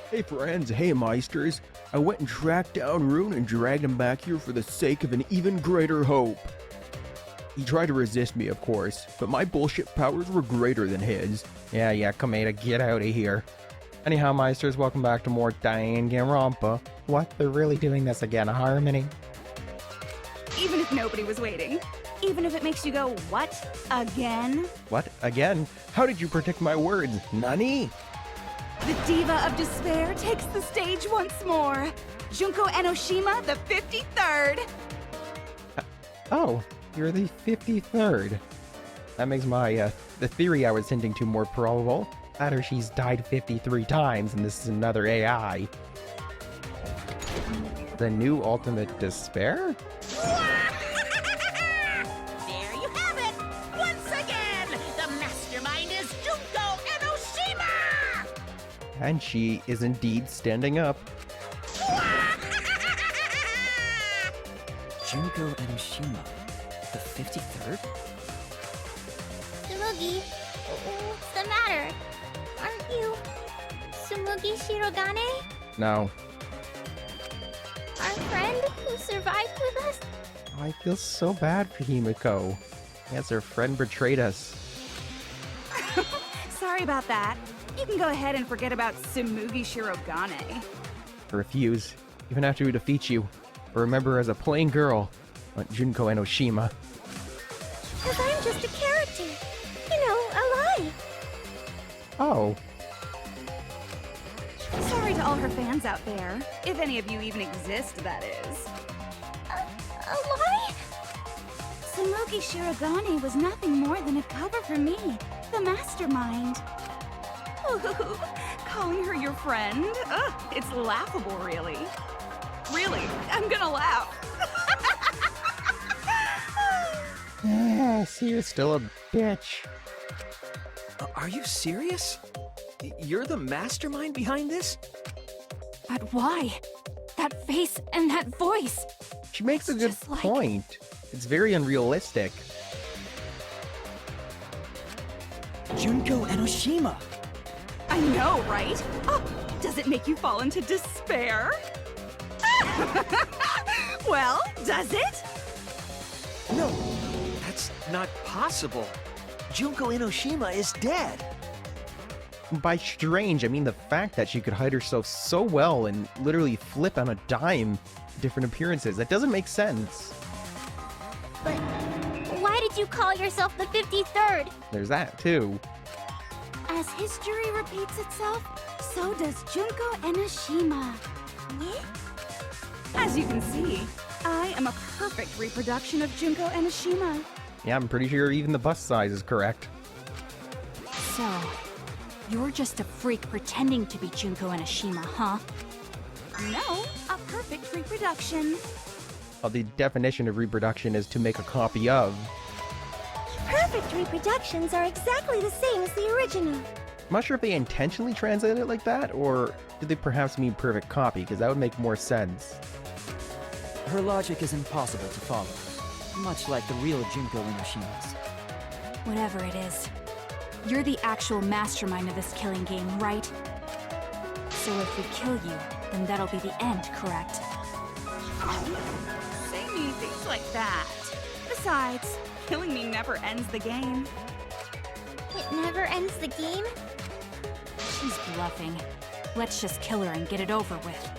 Hey friends, hey Meisters. I went and tracked down Rune and dragged him back here for the sake of an even greater hope. He tried to resist me, of course, but my bullshit powers were greater than his. Yeah, Komeda, get out of here. Anyhow, Meisters, welcome back to more Danganronpa. What? They're really doing this again, Harmony? Even if nobody was waiting. Even if it makes you go, what? Again? What? Again? How did you predict my words? Nani? The Diva of Despair takes the stage once more. Junko Enoshima, the 53rd. Oh, you're the 53rd. That makes my, the theory I was hinting to more probable. That or she's died 53 times and this is another AI. The new ultimate despair? There you have it! Once again, the mastermind is Junko Enoshima! And she is indeed standing up. Junko Enoshima, the 53rd? Tsumugi, what's the matter? Aren't you Tsumugi Shirogane? No. Our friend who survived with us? I feel so bad for Himiko. Yes, her friend betrayed us. Sorry about that. You can go ahead and forget about Tsumugi Shirogane. I refuse, even after we defeat you. Or remember her as a plain girl, like Junko Enoshima. Because I'm just a character. You know, a lie. Oh. Sorry to all her fans out there. If any of you even exist, that is. A lie? Tsumugi Shirogane was nothing more than a cover for me, the mastermind. Ooh, calling her your friend? Ugh, it's laughable, really. Really, I'm gonna laugh. Yes, you're still a bitch. Are you serious? You're the mastermind behind this? But why? That face and that voice. She makes a good Just like- point. It's very unrealistic. Junko Enoshima! I know, right? Oh, does it make you fall into despair? Well, does it? No, that's not possible. Junko Enoshima is dead. By strange, I mean the fact that she could hide herself so well and literally flip on a dime different appearances. That doesn't make sense. But why did you call yourself the 53rd? There's that too. As history repeats itself, so does Junko Enoshima. As you can see, I am a perfect reproduction of Junko Enoshima. Yeah, I'm pretty sure even the bust size is correct. So, you're just a freak pretending to be Junko Enoshima, huh? No, a perfect reproduction. Well, the definition of reproduction is to make a copy of. Perfect reproductions are exactly the same as the original. I'm not sure if they intentionally translated it like that, or did they perhaps mean perfect copy, because that would make more sense. Her logic is impossible to follow, much like the real Junko Enoshima's. Whatever it is. You're the actual mastermind of this killing game, right? So if we kill you, then that'll be the end, correct? Say mean things like that. Besides, killing me never ends the game. It never ends the game? She's bluffing. Let's just kill her and get it over with.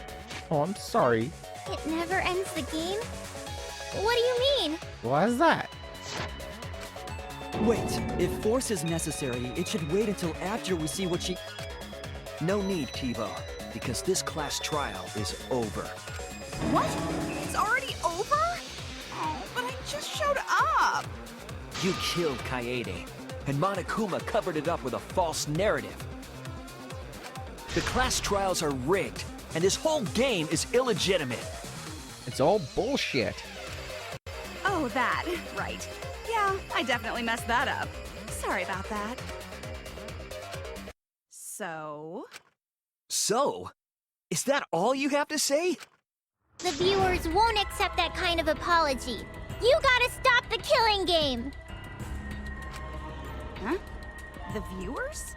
Oh, I'm sorry. It never ends the game? What do you mean? Why is that? Wait, if force is necessary, it should wait until after we see what she... No need, Kibo, because this class trial is over. What? It's already over? Oh, but I just showed up. You killed Kaede, and Monokuma covered it up with a false narrative. The class trials are rigged, and this whole game is illegitimate. It's all bullshit. Oh, that. Right. Yeah, I definitely messed that up. Sorry about that. So? So? Is that all you have to say? The viewers won't accept that kind of apology. You gotta stop the killing game! Huh? The viewers?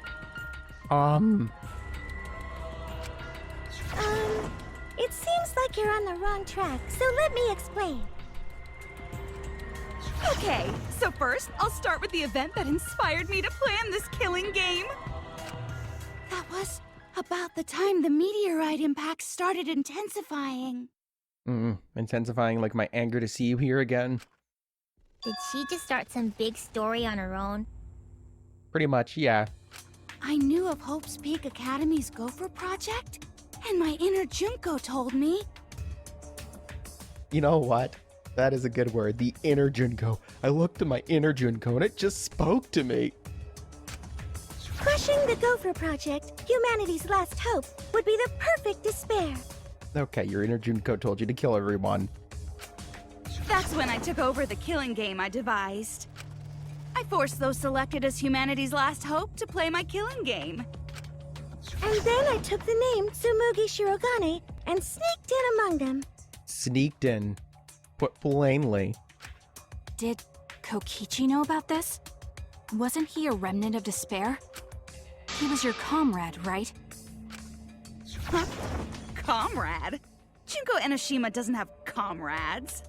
It seems like you're on the wrong track, so let me explain. Okay, so first, I'll start with the event that inspired me to plan this killing game. That was about the time the meteorite impact started intensifying. Intensifying like my anger to see you here again. Did she just start some big story on her own? Pretty much, yeah. I knew of Hope's Peak Academy's Gopher project, and my inner Junko told me. You know what? That is a good word. The inner Junko. I looked at my inner Junko and it just spoke to me. Crushing the Gopher project, humanity's last hope, would be the perfect despair. Okay, your inner Junko told you to kill everyone. That's when I took over the killing game I devised. I forced those selected as humanity's last hope to play my killing game. And then I took the name Tsumugi Shirogane and sneaked in among them. Sneaked in. Put plainly. Did Kokichi know about this? Wasn't he a remnant of despair? He was your comrade, right? Huh? Comrade? Junko Enoshima doesn't have comrades.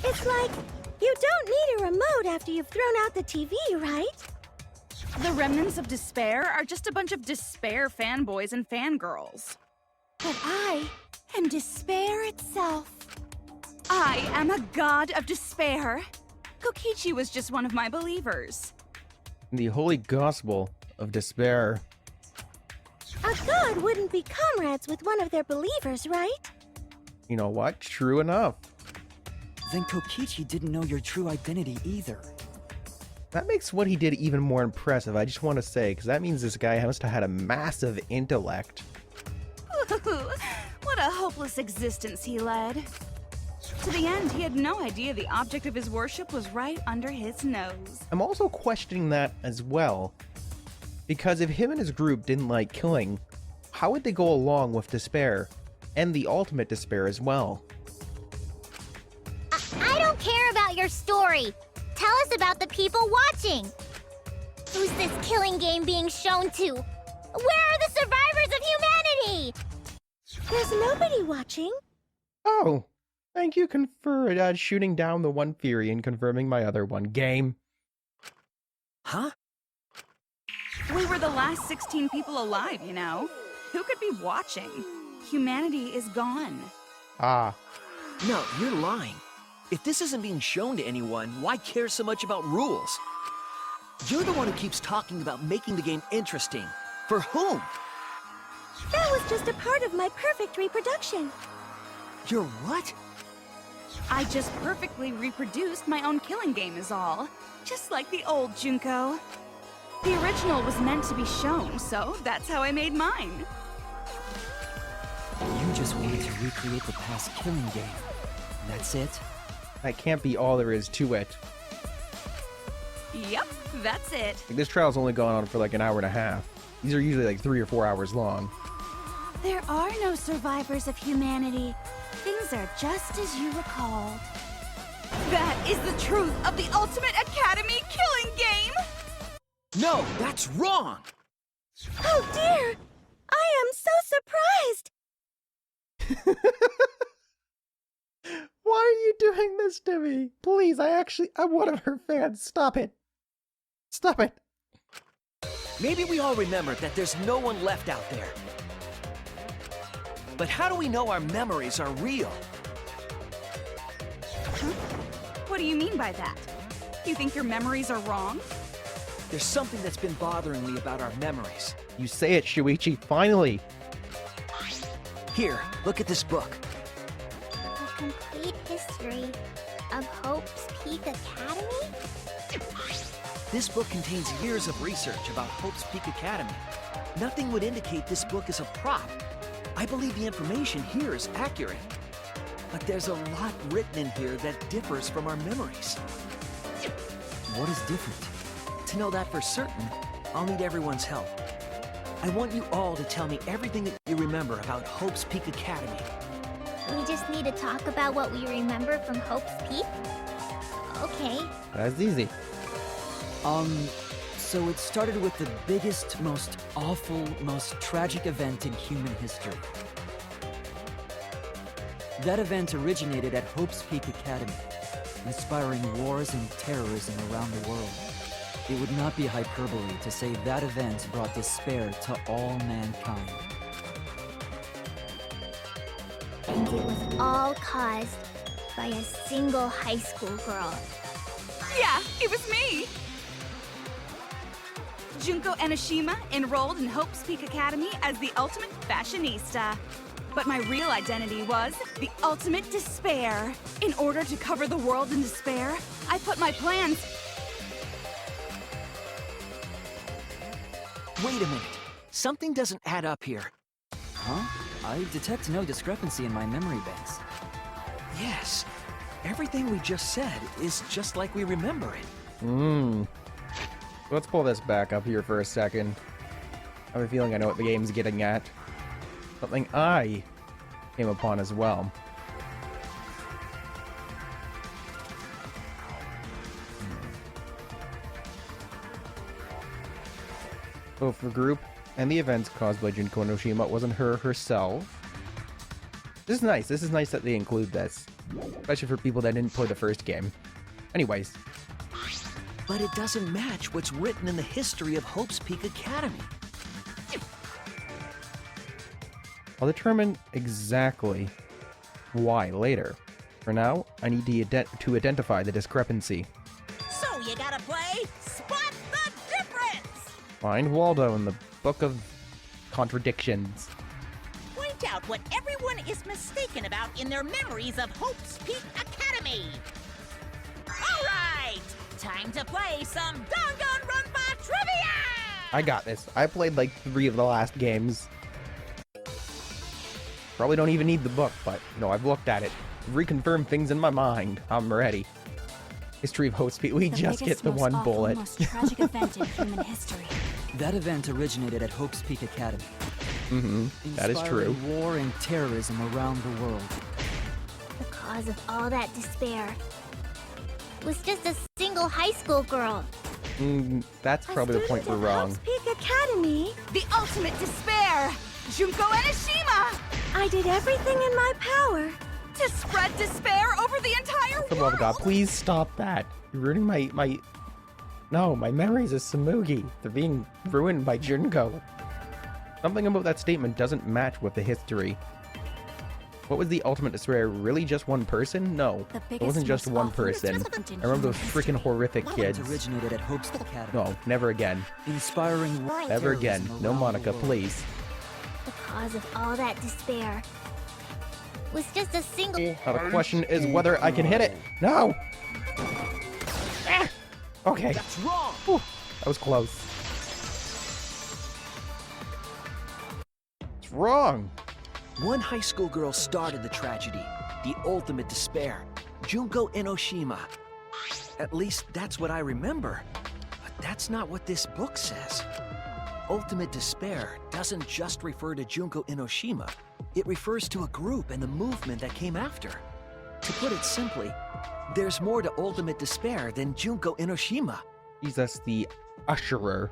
It's like, you don't need a remote after you've thrown out the TV, right? The remnants of despair are just a bunch of despair fanboys and fangirls. But I am despair itself. I am a god of despair. Kokichi was just one of my believers. The holy gospel of despair. A god wouldn't be comrades with one of their believers, right? You know what? True enough. Then Kokichi didn't know your true identity either. That makes what he did even more impressive, I just want to say, because that means this guy must have had a massive intellect. What a hopeless existence he led. To the end, he had no idea the object of his worship was right under his nose. I'm also questioning that as well. Because if him and his group didn't like killing, how would they go along with despair? And the ultimate despair as well? I don't care about your story. Tell us about the people watching. Who's this killing game being shown to? Where are the survivors of humanity? There's nobody watching. Oh, thank you for shooting down the one theory and confirming my other one. Game. Huh? We were the last 16 people alive, you know? Who could be watching? Humanity is gone. Ah. No, you're lying. If this isn't being shown to anyone, why care so much about rules? You're the one who keeps talking about making the game interesting. For whom? That was just a part of my perfect reproduction. Your what? I just perfectly reproduced my own killing game is all. Just like the old Junko. The original was meant to be shown, so that's how I made mine. You just wanted to recreate the past killing game. That's it? That can't be all there is to it. Yep, that's it. Like, this trial's only gone on for like an hour and a half. These are usually like 3 or 4 hours long. There are no survivors of humanity. Things are just as you recalled. That is the truth of the Ultimate Academy killing game! No, that's wrong! Oh dear! I am so surprised! Why are you doing this to me? Please, I'm one of her fans. Stop it. Stop it. Maybe we all remember that there's no one left out there. But how do we know our memories are real? Huh? What do you mean by that? You think your memories are wrong? There's something that's been bothering me about our memories. You say it, Shuichi, finally. Here, look at this book. The complete history of Hope's Peak Academy? This book contains years of research about Hope's Peak Academy. Nothing would indicate this book is a prop. I believe the information here is accurate. But there's a lot written in here that differs from our memories. What is different? To know that for certain, I'll need everyone's help. I want you all to tell me everything that you remember about Hope's Peak Academy. We just need to talk about what we remember from Hope's Peak? Okay. That's easy. So it started with the biggest, most awful, most tragic event in human history. That event originated at Hope's Peak Academy, inspiring wars and terrorism around the world. It would not be hyperbole to say that event brought despair to all mankind. And it was all caused by a single high school girl. Yeah, it was me! Junko Enoshima enrolled in Hope's Peak Academy as the ultimate fashionista. But my real identity was the ultimate despair. In order to cover the world in despair, I put my plans... Wait a minute. Something doesn't add up here. Huh? I detect no discrepancy in my memory banks. Yes. Everything we just said is just like we remember it. Let's pull this back up here for a second. I have a feeling I know what the game's getting at. Something I came upon as well. Both the group and the events caused by Junko Enoshima wasn't her herself. This is nice. This is nice that they include this. Especially for people that didn't play the first game. Anyways. But it doesn't match what's written in the history of Hope's Peak Academy. I'll determine exactly why later. For now, I need to identify the discrepancy. So you gotta play Spot the Difference! Find Waldo in the Book of Contradictions. Point out what everyone is mistaken about in their memories of Hope's Peak Academy. All right, time to play some Danganronpa trivia! I got this. I played like 3 of the last games. Probably don't even need the book, but, you know, I've looked at it. Reconfirmed things in my mind. I'm ready. History of Hope's Peak. We just get the one bullet. The most tragic event in human history. That event originated at Hope's Peak Academy. That is true. Inspiring war and terrorism around the world. The cause of all that despair was just a single high school girl. That's probably the point we're wrong. Hope's Peak Academy, the ultimate despair! Junko Enoshima! I did everything in my power To spread despair over the entire For the love of God, please stop that. You're ruining my... No, my memories of Samugi. They're being ruined by Junko. Something about that statement doesn't match with the history. What was the ultimate despair? Really just one person? No, it wasn't just one person. I remember those freaking horrific kids. It originated at Hope's Academy. No, never again. Inspiring war and Never again. terrorism No, around the Monica, world. please. The cause of all that despair was just a single... Now the question is whether I can hit it. No! Ah! Okay. That's wrong! Whew, that was close. It's wrong. One high school girl started the tragedy, the ultimate despair, Junko Enoshima. At least that's what I remember. But that's not what this book says. Ultimate despair doesn't just refer to Junko Enoshima. It refers to a group and the movement that came after. To put it simply, there's more to ultimate despair than Junko Enoshima. Jesus, the usherer.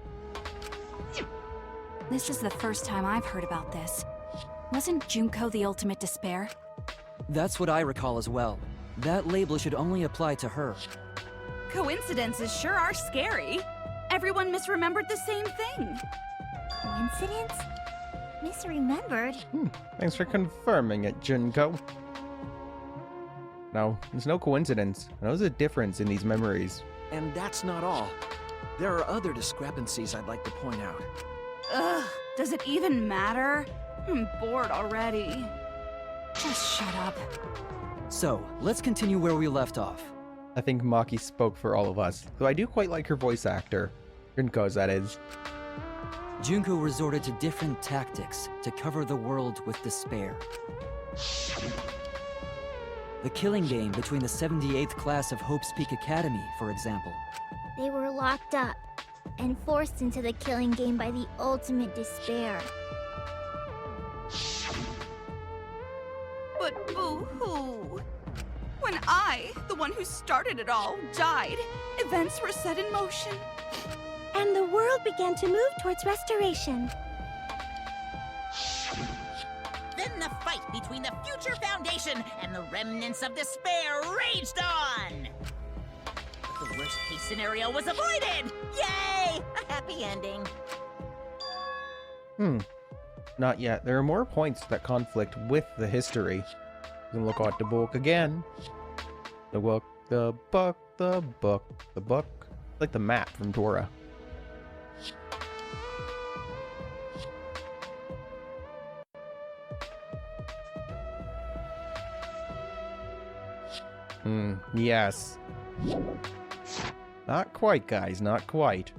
This is the first time I've heard about this. Wasn't Junko the ultimate despair? That's what I recall as well. That label should only apply to her. Coincidences sure are scary. Everyone misremembered the same thing. Coincidence? Misremembered? Thanks for confirming it, Junko. No, there's no coincidence. There's a difference in these memories. And that's not all. There are other discrepancies I'd like to point out. Ugh, does it even matter? I'm bored already. Just shut up. So, let's continue where we left off. I think Maki spoke for all of us, though I do quite like her voice actor. Junko's, that is. Junko resorted to different tactics to cover the world with despair. The killing game between the 78th class of Hope's Peak Academy, for example. They were locked up and forced into the killing game by the ultimate despair. But boo-hoo. When I, the one who started it all, died, events were set in motion. and the world began to move towards restoration. Then the fight between the Future Foundation and the Remnants of Despair raged on! But the worst-case scenario was avoided! Yay! A happy ending. Not yet. There are more points that conflict with the history. You can look at the book again. The book, the book, the book, the book. Like the map from Dora. Yes. Not quite, guys. Not quite.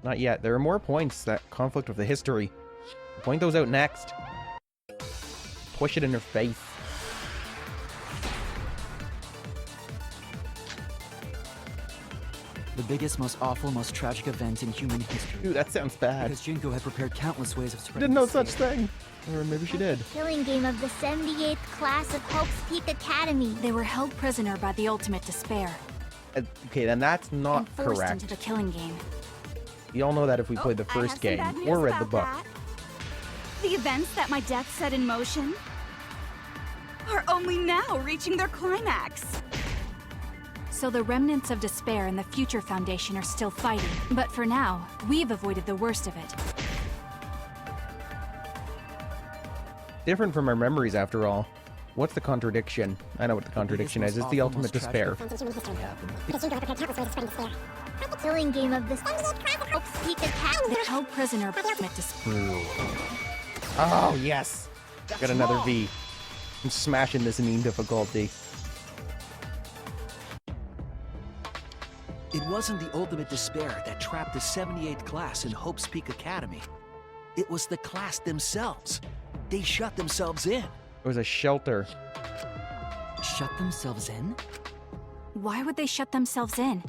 Not yet. There are more points that conflict with the history. Point those out next. Push it in her face. The biggest, most awful, most tragic event in human history. Dude, that sounds bad. Because Junko had prepared countless ways of spreading Didn't know the such thing. Or maybe she did. Killing game of the 78th class of Hope's Peak Academy. They were held prisoner by the ultimate despair Okay, then that's not and forced correct. into the killing game. You all know that if we played the I have first some game bad news or read the about book. that. The events that my death set in motion are only now reaching their climax. So the remnants of despair and the Future Foundation are still fighting. But for now, we've avoided the worst of it. Different from our memories, after all. What's the contradiction? I know what the contradiction is. It's the ultimate despair. Killing game of the Hope's Peak Academy. They're held prisoner by the ultimate despair. Oh, yes! Got another V. I'm smashing this mean difficulty. It wasn't the ultimate despair that trapped the 78th class in Hope's Peak Academy. It was the class themselves. They shut themselves in. It was a shelter. Shut themselves in? Why would they shut themselves in?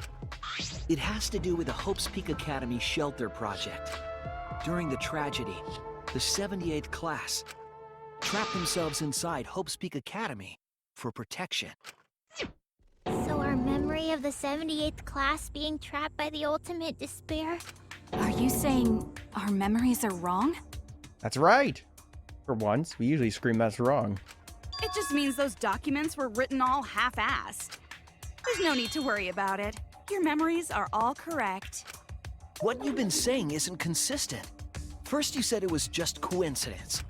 It has to do with the Hope's Peak Academy shelter project. During the tragedy, the 78th class trapped themselves inside Hope's Peak Academy for protection. So our memory of the 78th class being trapped by the ultimate despair? Are you saying our memories are wrong? That's right! For once, we usually scream that's wrong. It just means those documents were written all half-assed. There's no need to worry about it. Your memories are all correct. What you've been saying isn't consistent. First you said it was just coincidence.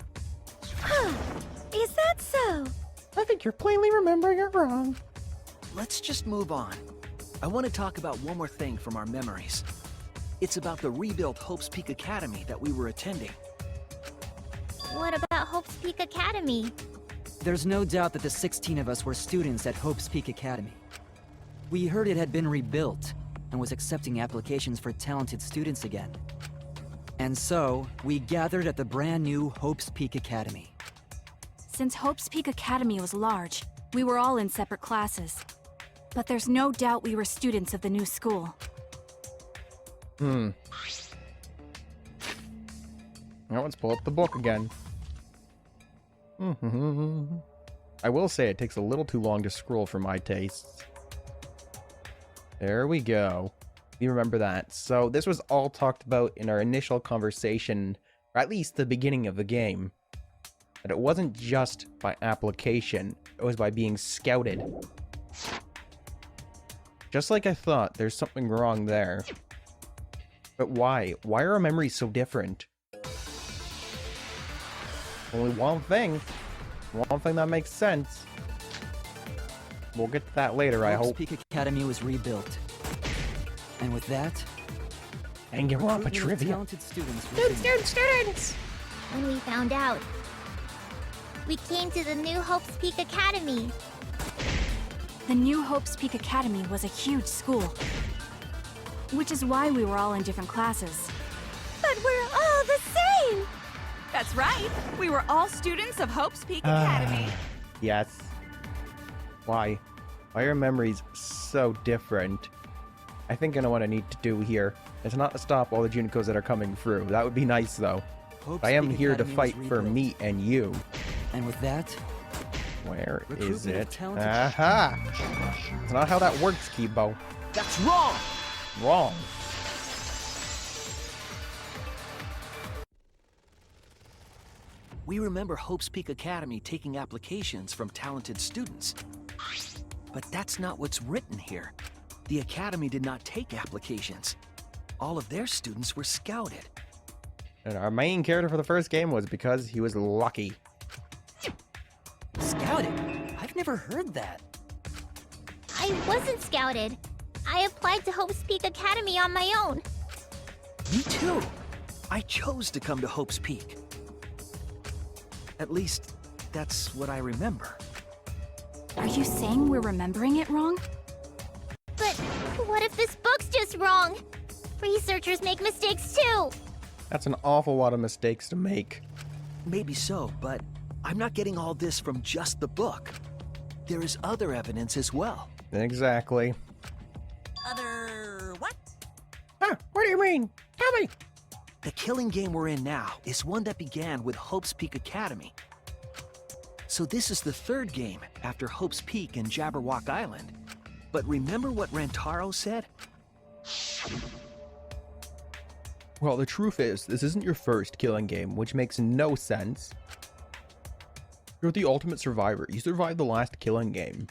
Is that so? I think you're plainly remembering it wrong. Let's just move on. I want to talk about one more thing from our memories. It's about the rebuilt Hope's Peak Academy that we were attending. What about Hope's Peak Academy? There's no doubt that the 16 of us were students at Hope's Peak Academy. We heard it had been rebuilt and was accepting applications for talented students again. And so, we gathered at the brand new Hope's Peak Academy. Since Hope's Peak Academy was large, we were all in separate classes. But there's no doubt we were students of the new school. Now let's pull up the book again. I will say it takes a little too long to scroll for my tastes. There we go. You remember that. So this was all talked about in our initial conversation, or at least the beginning of the game. That it wasn't just by application, it was by being scouted. Just like I thought, there's something wrong there. But why? Why are our memories so different? Only one thing. One thing that makes sense. We'll get to that later, I hope. Hope's Peak Academy was rebuilt. And with that, Danganronpa recruitment of trivia. talented students resumed. Students! When we found out, we came to the new Hope's Peak Academy. The new Hope's Peak Academy was a huge school. Which is why we were all in different classes. But we're all the same! That's right. We were all students of Hope's Peak Academy. Yes. Why? Why are memories so different? I think I know what I need to do here. It's not to stop all the Junicos that are coming through. That would be nice, though. Hope's I am Peak here to Academy fight was for rebuilt. me and you. And with that, Where is Recruitment of it? talented- Aha! It's not how that works, Kibo. That's wrong! Wrong. We remember Hope's Peak Academy taking applications from talented students. But that's not what's written here. The Academy did not take applications. All of their students were scouted. And our main character for the first game was because he was lucky. Scouted? I've never heard that. I wasn't scouted. I applied to Hope's Peak Academy on my own. Me too. I chose to come to Hope's Peak. At least, that's what I remember. Are you saying we're remembering it wrong? But what if this book's just wrong? Researchers make mistakes too. That's an awful lot of mistakes to make. Maybe so, but I'm not getting all this from just the book. There is other evidence as well. Exactly. Other what? Huh, what do you mean? Tell me. The killing game we're in now is one that began with Hope's Peak Academy. So this is the third game after Hope's Peak and Jabberwock Island. But remember what Rantaro said? Well, the truth is, this isn't your first killing game, which makes no sense. You're the ultimate survivor. You survived the last killing game.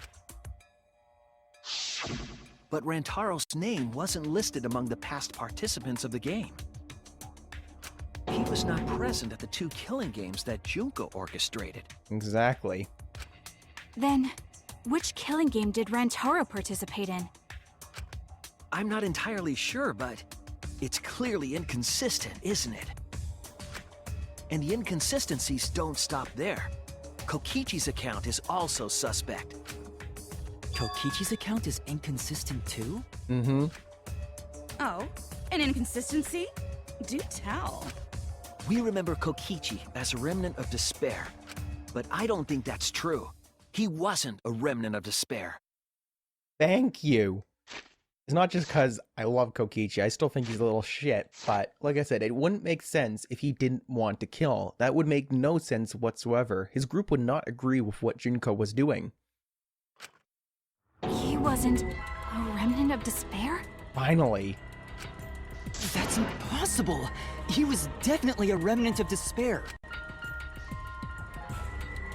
But Rantaro's name wasn't listed among the past participants of the game. He was not present at the 2 killing games that Junko orchestrated. Exactly. Then, which killing game did Rantaro participate in? I'm not entirely sure, but it's clearly inconsistent, isn't it? And the inconsistencies don't stop there. Kokichi's account is also suspect. Kokichi's account is inconsistent too? Mm-hmm. Oh, an inconsistency? Do tell. We remember Kokichi as a remnant of despair, but I don't think that's true. He wasn't a remnant of despair. Thank you. It's not just because I love Kokichi. I still think he's a little shit, but like I said, it wouldn't make sense if he didn't want to kill. That would make no sense whatsoever. His group would not agree with what Junko was doing. He wasn't a remnant of despair? Finally. That's impossible! He was definitely a remnant of despair.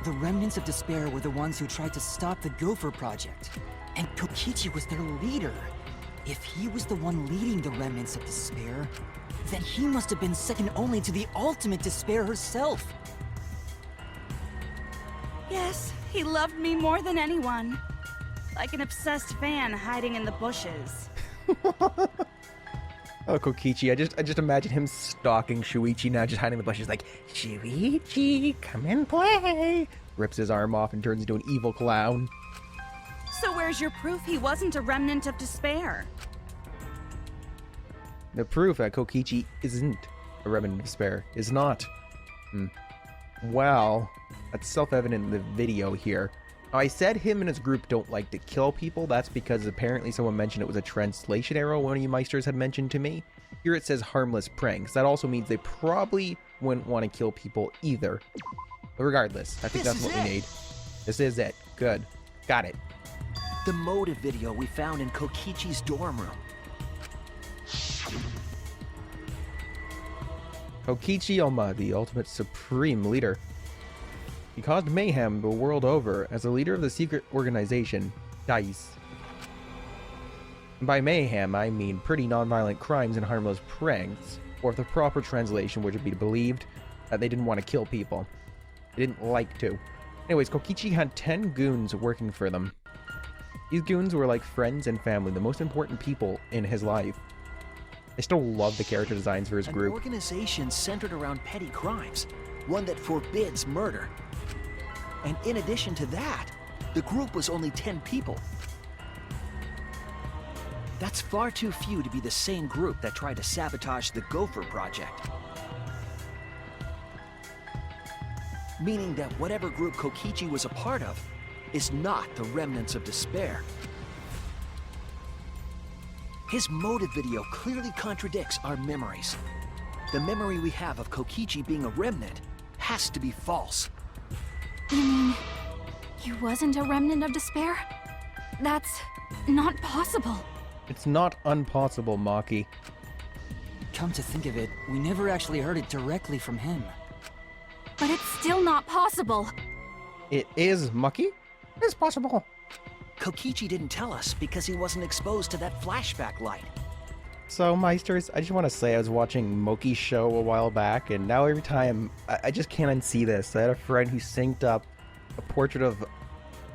The remnants of despair were the ones who tried to stop the Gopher Project. And Kokichi was their leader. If he was the one leading the remnants of despair, then he must have been second only to the ultimate despair herself. Yes, he loved me more than anyone. Like an obsessed fan hiding in the bushes. Oh, Kokichi, I just imagine him stalking Shuichi now, just hiding in the bushes like, Shuichi, come and play! Rips his arm off and turns into an evil clown. So where's your proof he wasn't a remnant of despair? The proof that Kokichi isn't a remnant of despair is not. Well, that's self-evident in the video here. I said him and his group don't like to kill people. That's because apparently someone mentioned it was a translation error one of you Meisters had mentioned to me. Here it says harmless pranks. That also means they probably wouldn't want to kill people either. But regardless, I think that's what we need. This is it. Good. Got it. The motive video we found in Kokichi's dorm room. Kokichi Oma, the ultimate supreme leader. He caused mayhem the world over as a leader of the secret organization, DICE. And by mayhem, I mean pretty non-violent crimes and harmless pranks, or if the proper translation would be believed, that they didn't want to kill people. They didn't like to. Anyways, Kokichi had 10 goons working for them. These goons were like friends and family, the most important people in his life. I still love the character designs for his group. An organization centered around petty crimes, one that forbids murder. And in addition to that, the group was only 10 people. That's far too few to be the same group that tried to sabotage the Gopher Project. Meaning that whatever group Kokichi was a part of is not the remnants of despair. His motive video clearly contradicts our memories. The memory we have of Kokichi being a remnant has to be false. You mean, he wasn't a remnant of despair? That's not possible. It's not impossible, Come to think of it, we never actually heard it directly from him. But it's still not possible. It is mucky? It's possible. Kokichi didn't tell us because he wasn't exposed to that flashback light. So, Meisters, I just want to say I was watching Moki's show a while back, and now every time, I just can't unsee this. I had a friend who synced up a portrait of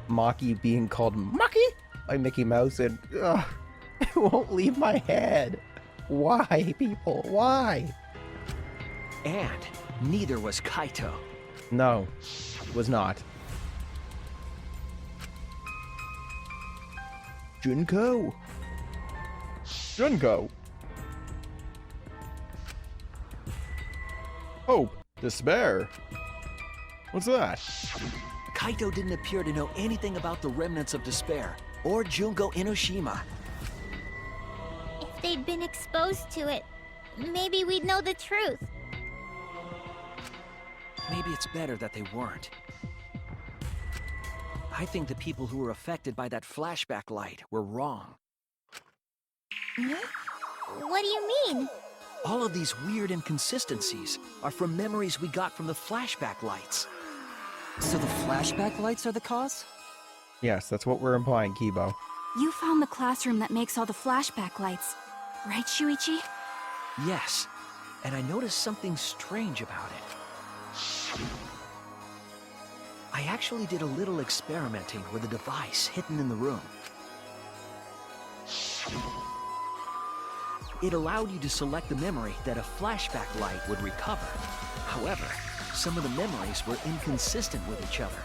Maki being called Maki by Mickey Mouse, and it won't leave my head. Why, people? Why? And neither was Kaito. No, it was not. Junko. Junko. Hope. Despair. What's that? Kaito didn't appear to know anything about the Remnants of Despair or Junko Inoshima. If they'd been exposed to it, maybe we'd know the truth. Maybe it's better that they weren't. I think the people who were affected by that flashback light were wrong. What do you mean? All of these weird inconsistencies are from memories we got from the flashback lights. So the flashback lights are the cause? Yes, that's what we're implying, Kibo. You found the classroom that makes all the flashback lights, right, Shuichi? Yes, and I noticed something strange about it. I actually did a little experimenting with a device hidden in the room. It allowed you to select the memory that a flashback light would recover. However, some of the memories were inconsistent with each other.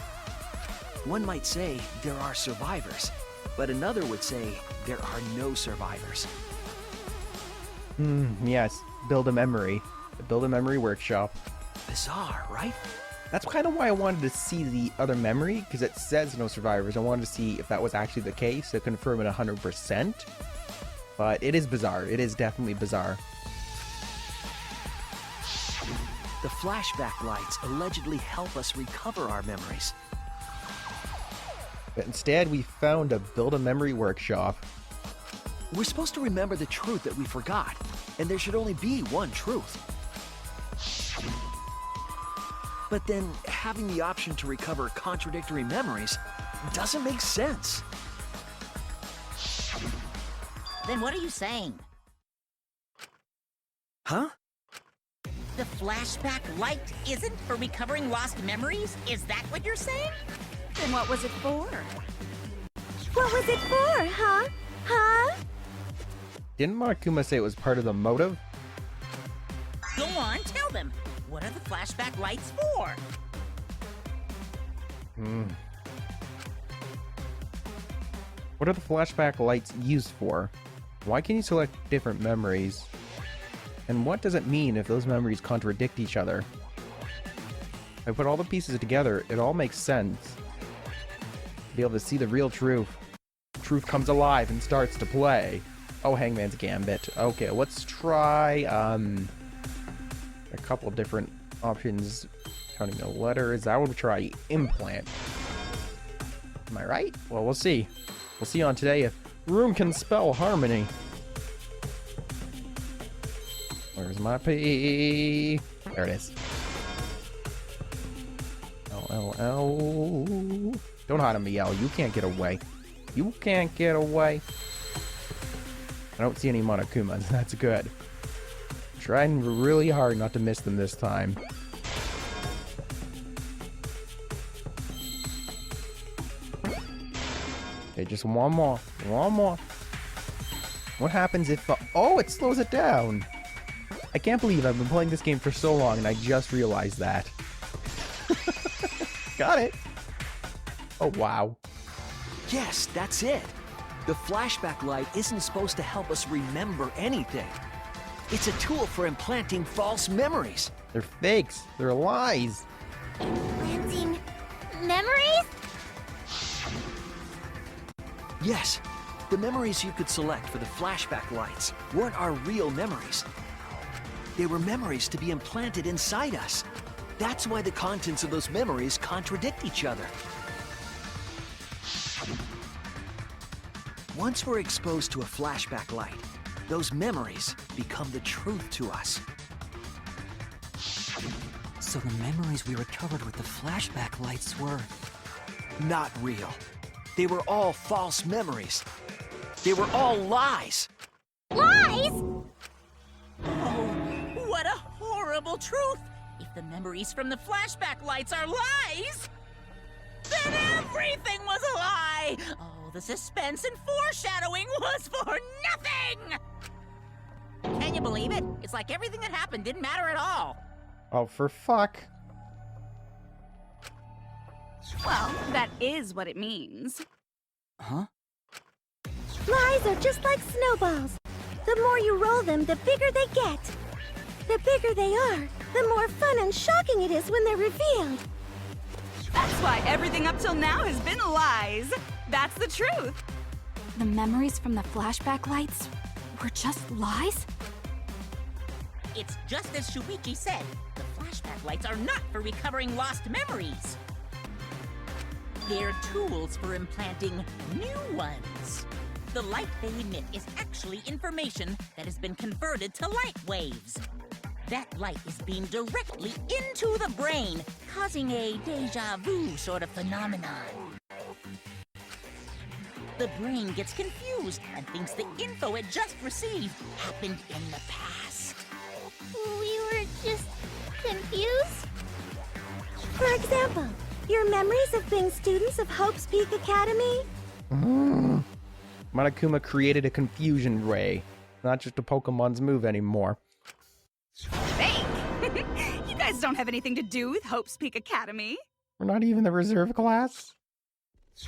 One might say there are survivors, but another would say there are no survivors. Yes, build a memory. The Build a Memory workshop. Bizarre, right? That's kind of why I wanted to see the other memory, because it says no survivors. I wanted to see if that was actually the case, to confirm it 100%. But it is bizarre. It is definitely bizarre. The flashback lights allegedly help us recover our memories. But instead, we found a Build a Memory workshop. We're supposed to remember the truth that we forgot, and there should only be one truth. But then, having the option to recover contradictory memories doesn't make sense. Then what are you saying? Huh? The flashback light isn't for recovering lost memories? Is that what you're saying? Then what was it for? What was it for, huh? Huh? Didn't Monokuma say it was part of the motive? Go on, tell them. What are the flashback lights for? What are the flashback lights used for? Why can you select different memories? And what does it mean if those memories contradict each other? If I put all the pieces together, it all makes sense. Be able to see the real truth. Truth comes alive and starts to play. Oh, Hangman's Gambit. Okay, let's try, a couple different options. Counting the letters. I would try implant. Am I right? Well, we'll see. We'll see on today if Rune can spell harmony. Where's my P? There it is. L. Don't hide on me, L. You can't get away. You can't get away. I don't see any Monokumas. That's good. Trying really hard not to miss them this time. Okay, just one more. One more. What happens if... oh, it slows it down. I can't believe I've been playing this game for so long and I just realized that. Got it. Oh, wow. Yes, that's it. The flashback light isn't supposed to help us remember anything. It's a tool for implanting false memories. They're fakes. They're lies. Implanting memories? Yes, the memories you could select for the flashback lights weren't our real memories. They were memories to be implanted inside us. That's why the contents of those memories contradict each other. Once we're exposed to a flashback light, those memories become the truth to us. So the memories we recovered with the flashback lights were... Not real. They were all false memories. They were all lies. Lies? Oh, what a horrible truth! If the memories from the flashback lights are lies, then everything was a lie! All the suspense and foreshadowing was for nothing! Can you believe it? It's like everything that happened didn't matter at all. Oh, for fuck. Well, that is what it means. Huh? Lies are just like snowballs. The more you roll them, the bigger they get. The bigger they are, the more fun and shocking it is when they're revealed. That's why everything up till now has been lies. That's the truth. The memories from the flashback lights were just lies? It's just as Shuichi said. The flashback lights are not for recovering lost memories. They're tools for implanting new ones. The light they emit is actually information that has been converted to light waves. That light is beamed directly into the brain, causing a deja vu sort of phenomenon. The brain gets confused and thinks the info it just received happened in the past. We were just confused? For example, your memories of being students of Hope's Peak Academy? Monokuma created a confusion ray. Not just a Pokemon's move anymore. Fake! You guys don't have anything to do with Hope's Peak Academy. We're not even the reserve class.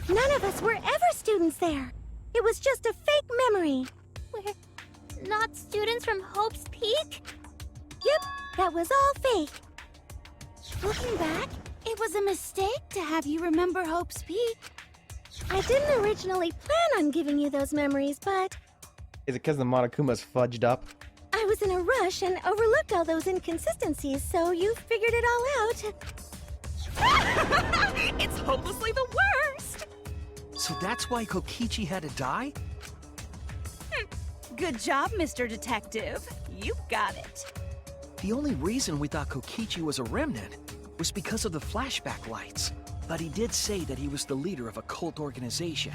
None of us were ever students there. It was just a fake memory. We're not students from Hope's Peak? Yep, that was all fake. Looking back, it was a mistake to have you remember Hope's Peak. I didn't originally plan on giving you those memories, but Is it because the Monokuma's fudged up? I was in a rush and overlooked all those inconsistencies, so you figured it all out. It's hopelessly the worst! So that's why Kokichi had to die? Good job, Mr. Detective. You got it. The only reason we thought Kokichi was a remnant was because of the flashback lights. But he did say that he was the leader of a cult organization.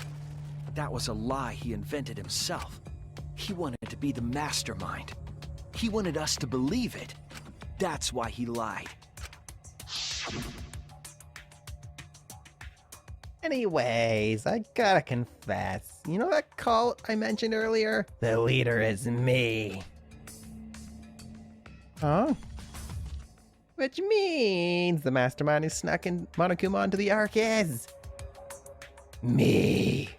That was a lie he invented himself. He wanted to be the mastermind. He wanted us to believe it. That's why he lied. Anyways, I gotta confess. You know that cult I mentioned earlier? The leader is me. Huh? Which means the mastermind is snuck in Monokuma onto the Arcus. Me.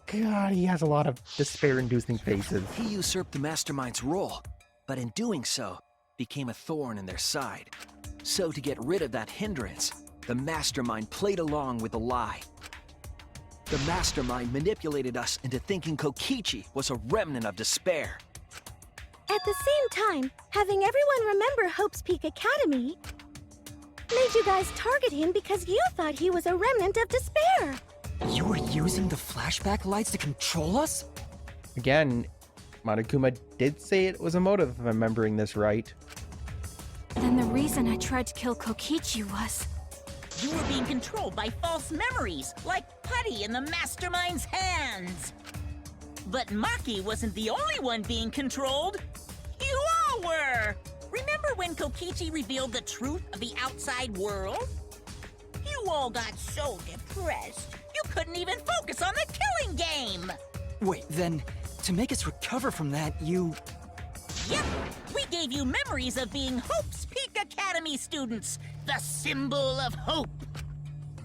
God, he has a lot of despair-inducing faces. He usurped the mastermind's role, but in doing so, became a thorn in their side. So to get rid of that hindrance, the mastermind played along with the lie. The mastermind manipulated us into thinking Kokichi was a remnant of despair. At the same time, having everyone remember Hope's Peak Academy made you guys target him because you thought he was a remnant of despair. You were using the flashback lights to control us? Again, Monokuma did say it was a motive, if I'm remembering this right. Then the reason I tried to kill Kokichi was... You were being controlled by false memories, like putty in the mastermind's hands. But Maki wasn't the only one being controlled. You all were! Remember when Kokichi revealed the truth of the outside world? You all got so depressed, you couldn't even focus on the killing game! Wait, then, to make us recover from that, you... Yep, we gave you memories of being Hope's Peak Academy students, the symbol of hope.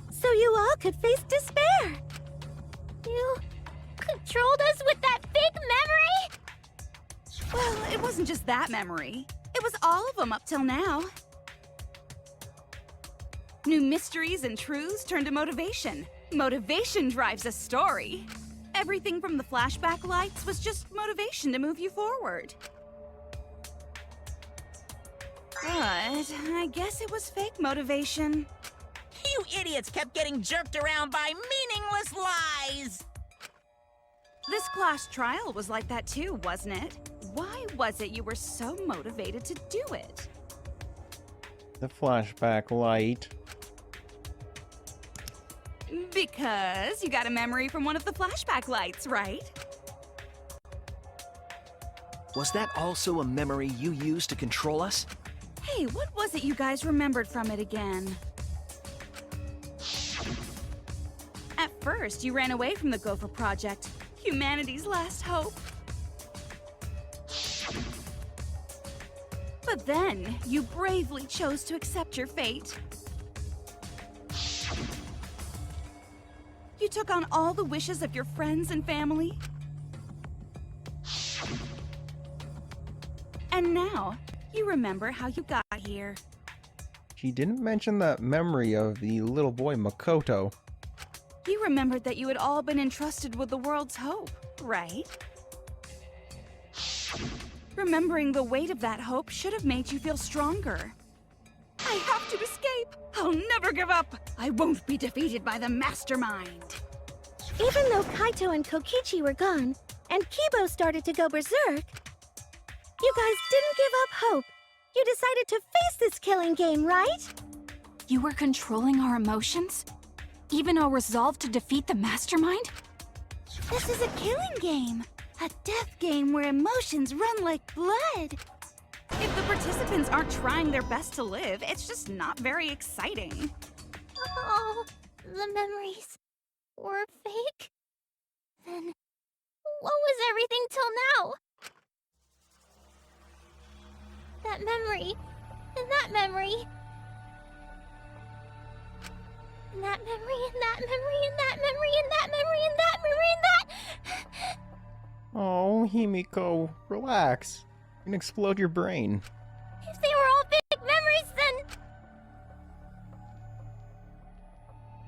So you all could face despair. You controlled us with that fake memory? Well, it wasn't just that memory. It was all of them up till now. New mysteries and truths turn to motivation. Motivation drives a story. Everything from the flashback lights was just motivation to move you forward. But I guess it was fake motivation. You idiots kept getting jerked around by meaningless lies! This class trial was like that too, wasn't it? Why was it you were so motivated to do it? the flashback light? Because you got a memory from one of the flashback lights, right? Was that also a memory you used to control us? Hey, what was it you guys remembered from it again? At first, you ran away from the Gopher Project, humanity's last hope. But then, you bravely chose to accept your fate. You took on all the wishes of your friends and family. And now, you remember how you got here. She didn't mention that memory of the little boy Makoto. You remembered that you had all been entrusted with the world's hope, right? Remembering the weight of that hope should have made you feel stronger. I have to escape! I'll never give up! I won't be defeated by the Mastermind! Even though Kaito and Kokichi were gone, and Kibo started to go berserk, you guys didn't give up hope. You decided to face this killing game, right? You were controlling our emotions? Even our resolve to defeat the Mastermind? This is a killing game! A death game where emotions run like blood! If the participants aren't trying their best to live, it's just not very exciting. Oh, the memories were fake? Then, what was everything till now? That memory, and that memory, and that memory, and that memory, and that memory, and that memory, and that memory, and that... Oh, Himiko, relax. You can explode your brain. If they were all fake memories, then...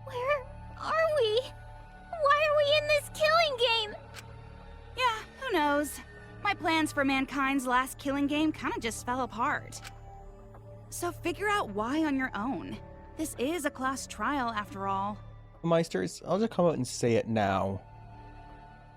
Where are we? Why are we in this killing game? Yeah, who knows? My plans for mankind's last killing game kinda just fell apart. So figure out why on your own. This is a class trial after all. Meisters, I'll just come out and say it now.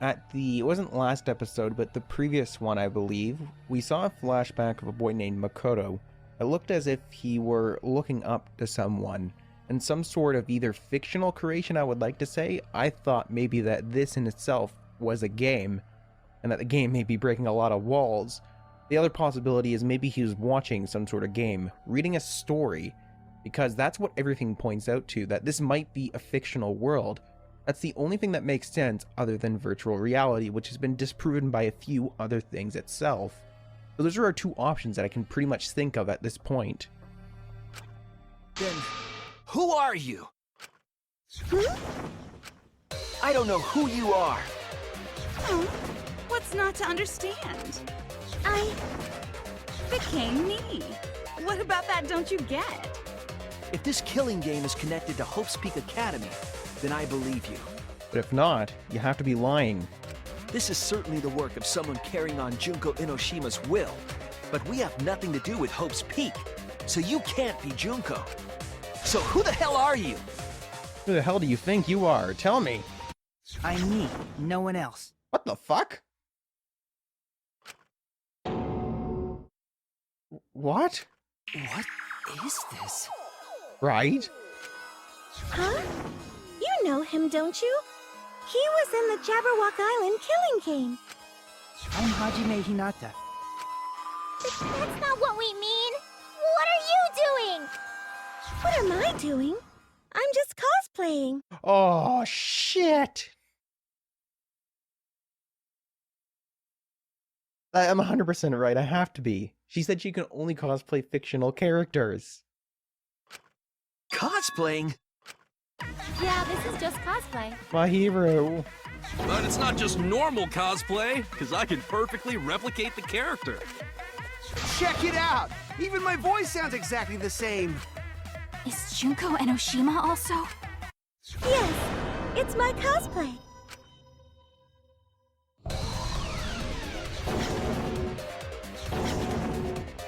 It wasn't last episode, but the previous one, I believe, we saw a flashback of a boy named Makoto. It looked as if he were looking up to someone, and some sort of either fictional creation, I would like to say. I thought maybe that this in itself was a game, and that the game may be breaking a lot of walls. The other possibility is maybe he was watching some sort of game, reading a story, because that's what everything points out to, that this might be a fictional world. That's the only thing that makes sense other than virtual reality, which has been disproven by a few other things itself. So those are our two options that I can pretty much think of at this point. Then, who are you? I don't know who you are. Huh? What's not to understand? I Became me. What about that don't you get? If this killing game is connected to Hope's Peak Academy, then I believe you. But if not, you have to be lying. This is certainly the work of someone carrying on Junko Enoshima's will, but we have nothing to do with Hope's Peak, so you can't be Junko. So who the hell are you? Who the hell do you think you are? Tell me. I'm me, no one else. What the fuck? What? What is this? Right? Huh? You know him, don't you? He was in the Jabberwock Island killing game. I'm Hajime Hinata. That's not what we mean. What are you doing? What am I doing? I'm just cosplaying. Oh, shit! I'm 100% right, I have to be. She said she can only cosplay fictional characters. Cosplaying? Yeah, this is just cosplay. My hero. But it's not just normal cosplay, because I can perfectly replicate the character. Check it out! Even my voice sounds exactly the same. Is Junko Enoshima also? Yes, it's my cosplay.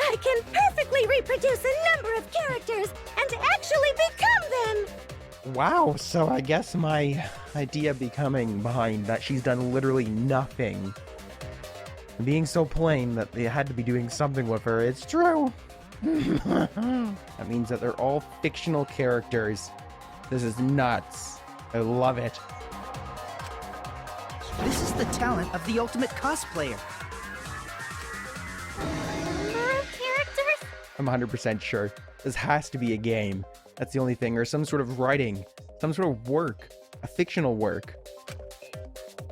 I can perfectly reproduce a number of characters and actually become them! Wow, so I guess my idea becoming behind that she's done literally nothing, being so plain that they had to be doing something with her, it's true. That means that they're all fictional characters. This is nuts. I love it. This is the talent of the ultimate cosplayer. More characters? I'm 100% sure. This has to be a game. That's the only thing. Or some sort of writing. Some sort of work. A fictional work.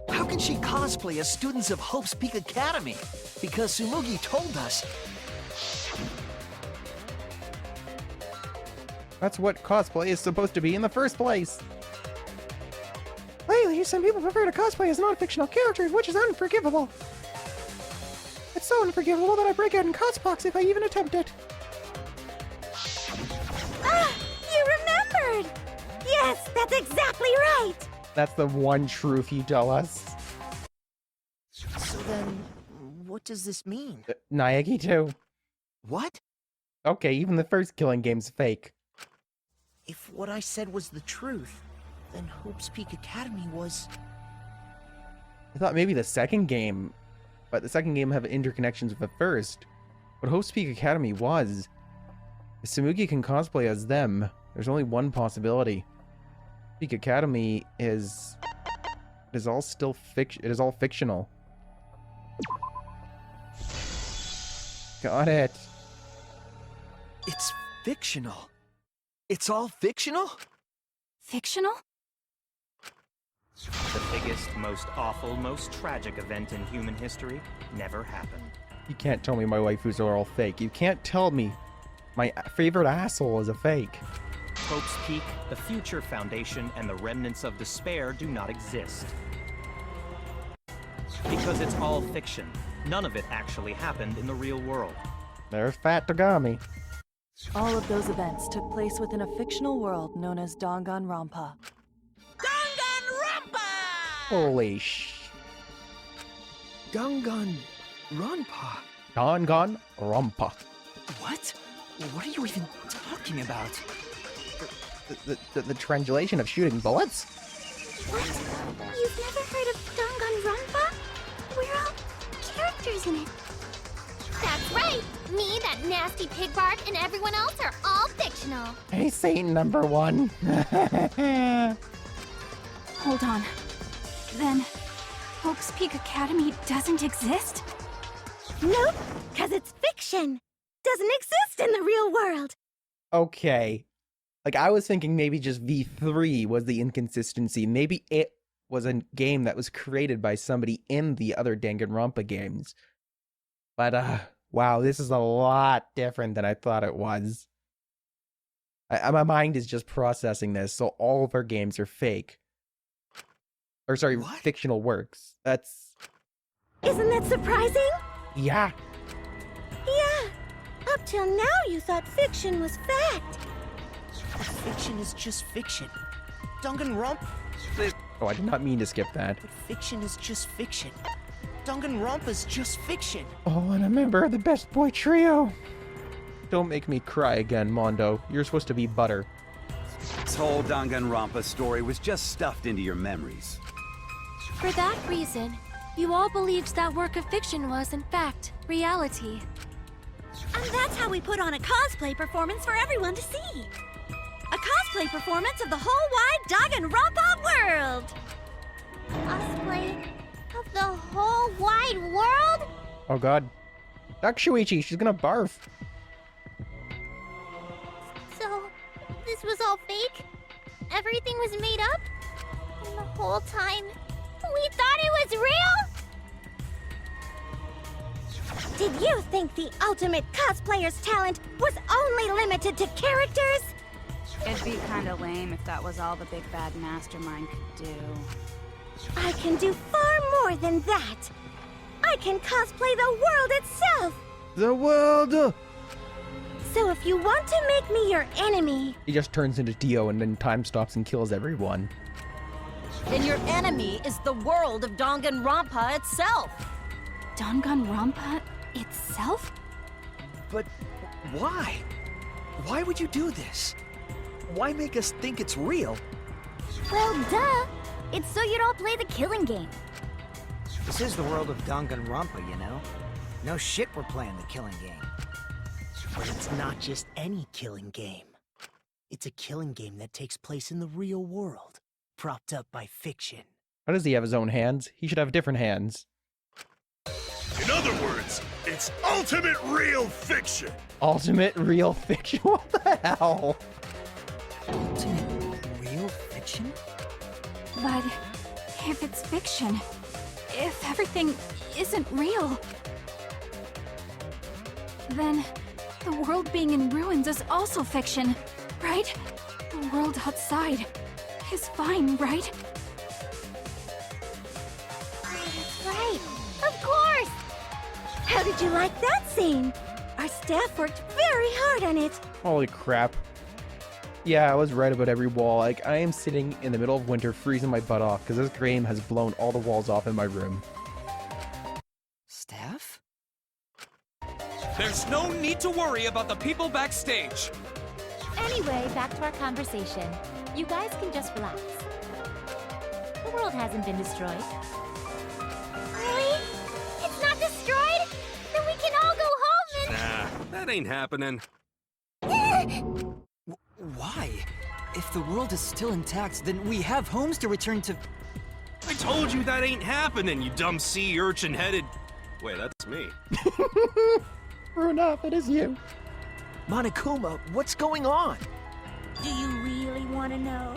How can she cosplay as students of Hope's Peak Academy? Because Tsumugi told us. That's what cosplay is supposed to be in the first place. Lately, some people prefer to cosplay as non-fictional characters, which is unforgivable. It's so unforgivable that I break out in cospox if I even attempt it. Ah, you remembered! Yes, that's exactly right! That's the one truth you tell us. So then, what does this mean? Naegi too. What? Okay, even the first Killing Game's fake. If what I said was the truth, then Hope's Peak Academy was... I thought maybe the second game, but the second game have interconnections with the first. What Hope's Peak Academy was. If Tsumugi can cosplay as them, there's only one possibility. Peak Academy is... It is all still fiction. It is all fictional. Got it. It's fictional. It's all fictional? Fictional? The biggest, most awful, most tragic event in human history never happened. You can't tell me my waifus are all fake. You can't tell me my favorite asshole is a fake. Hope's Peak, the Future Foundation, and the Remnants of Despair do not exist. Because it's all fiction. None of it actually happened in the real world. There's Fat Tagami. All of those events took place within a fictional world known as Danganronpa. Danganronpa! Holy sh... Danganronpa. Danganronpa. What? What are you even talking about? The translation of shooting bullets? What? You've never heard of Danganronpa? We're all characters in it. That's right! Me, that nasty pig bard, and everyone else are all fictional. Hey, Satan number one. Hold on. Then, Hope's Peak Academy doesn't exist? Nope, because it's fiction. Doesn't exist in the real world. Okay. Like, I was thinking maybe just V3 was the inconsistency. Maybe it was a game that was created by somebody in the other Danganronpa games. But, wow, this is a lot different than I thought it was. My mind is just processing this, so all of our games are fake. Or, sorry, What? fictional works. That's... Isn't that surprising? Yeah. Yeah. Up till now, you thought fiction was fact. But fiction is just fiction. Danganronpa... Oh, I did not mean to skip that. But fiction is just fiction. Danganronpa's just fiction. Oh, and a member of the Best Boy Trio. Don't make me cry again, Mondo. You're supposed to be butter. This whole Danganronpa story was just stuffed into your memories. For that reason, you all believed that work of fiction was, in fact, reality. And that's how we put on a cosplay performance for everyone to see. A cosplay performance of the whole wide Danganronpa world! Cosplay of the whole wide world? Oh god. Duck Shuichi, she's gonna barf. So, this was all fake? Everything was made up? And the whole time, we thought it was real? Did you think the ultimate cosplayer's talent was only limited to characters? It'd be kinda lame if that was all the big bad mastermind could do. I can do far more than that. I can cosplay the world itself. The world! So if you want to make me your enemy... He just turns into Dio and then time stops and kills everyone. Then your enemy is the world of Danganronpa itself. Danganronpa itself? But why? Why would you do this? Why make us think it's real? Well, duh. It's so you don't play the killing game. This is the world of Danganronpa, you know? No shit we're playing the killing game. But it's not just any killing game. It's a killing game that takes place in the real world, propped up by fiction. How does he have his own hands? He should have different hands. In other words, it's ultimate real fiction. Ultimate real fiction? What the hell? Ultimate real fiction? But if it's fiction, if everything isn't real, then the world being in ruins is also fiction, right? The world outside is fine, right? That's right. Of course! How did you like that scene? Our staff worked very hard on it. Holy crap. Yeah, I was right about every wall. Like, I am sitting in the middle of winter freezing my butt off because this game has blown all the walls off in my room. Staff? There's no need to worry about the people backstage. Anyway, back to our conversation. You guys can just relax. The world hasn't been destroyed. Really? It's not destroyed? Then we can all go home and... Nah, that ain't happening. Why? If the world is still intact, then we have homes to return to. I told you that ain't happening, you dumb sea urchin-headed... Wait, that's me. Rune, it is you. Monokuma, what's going on? Do you really want to know?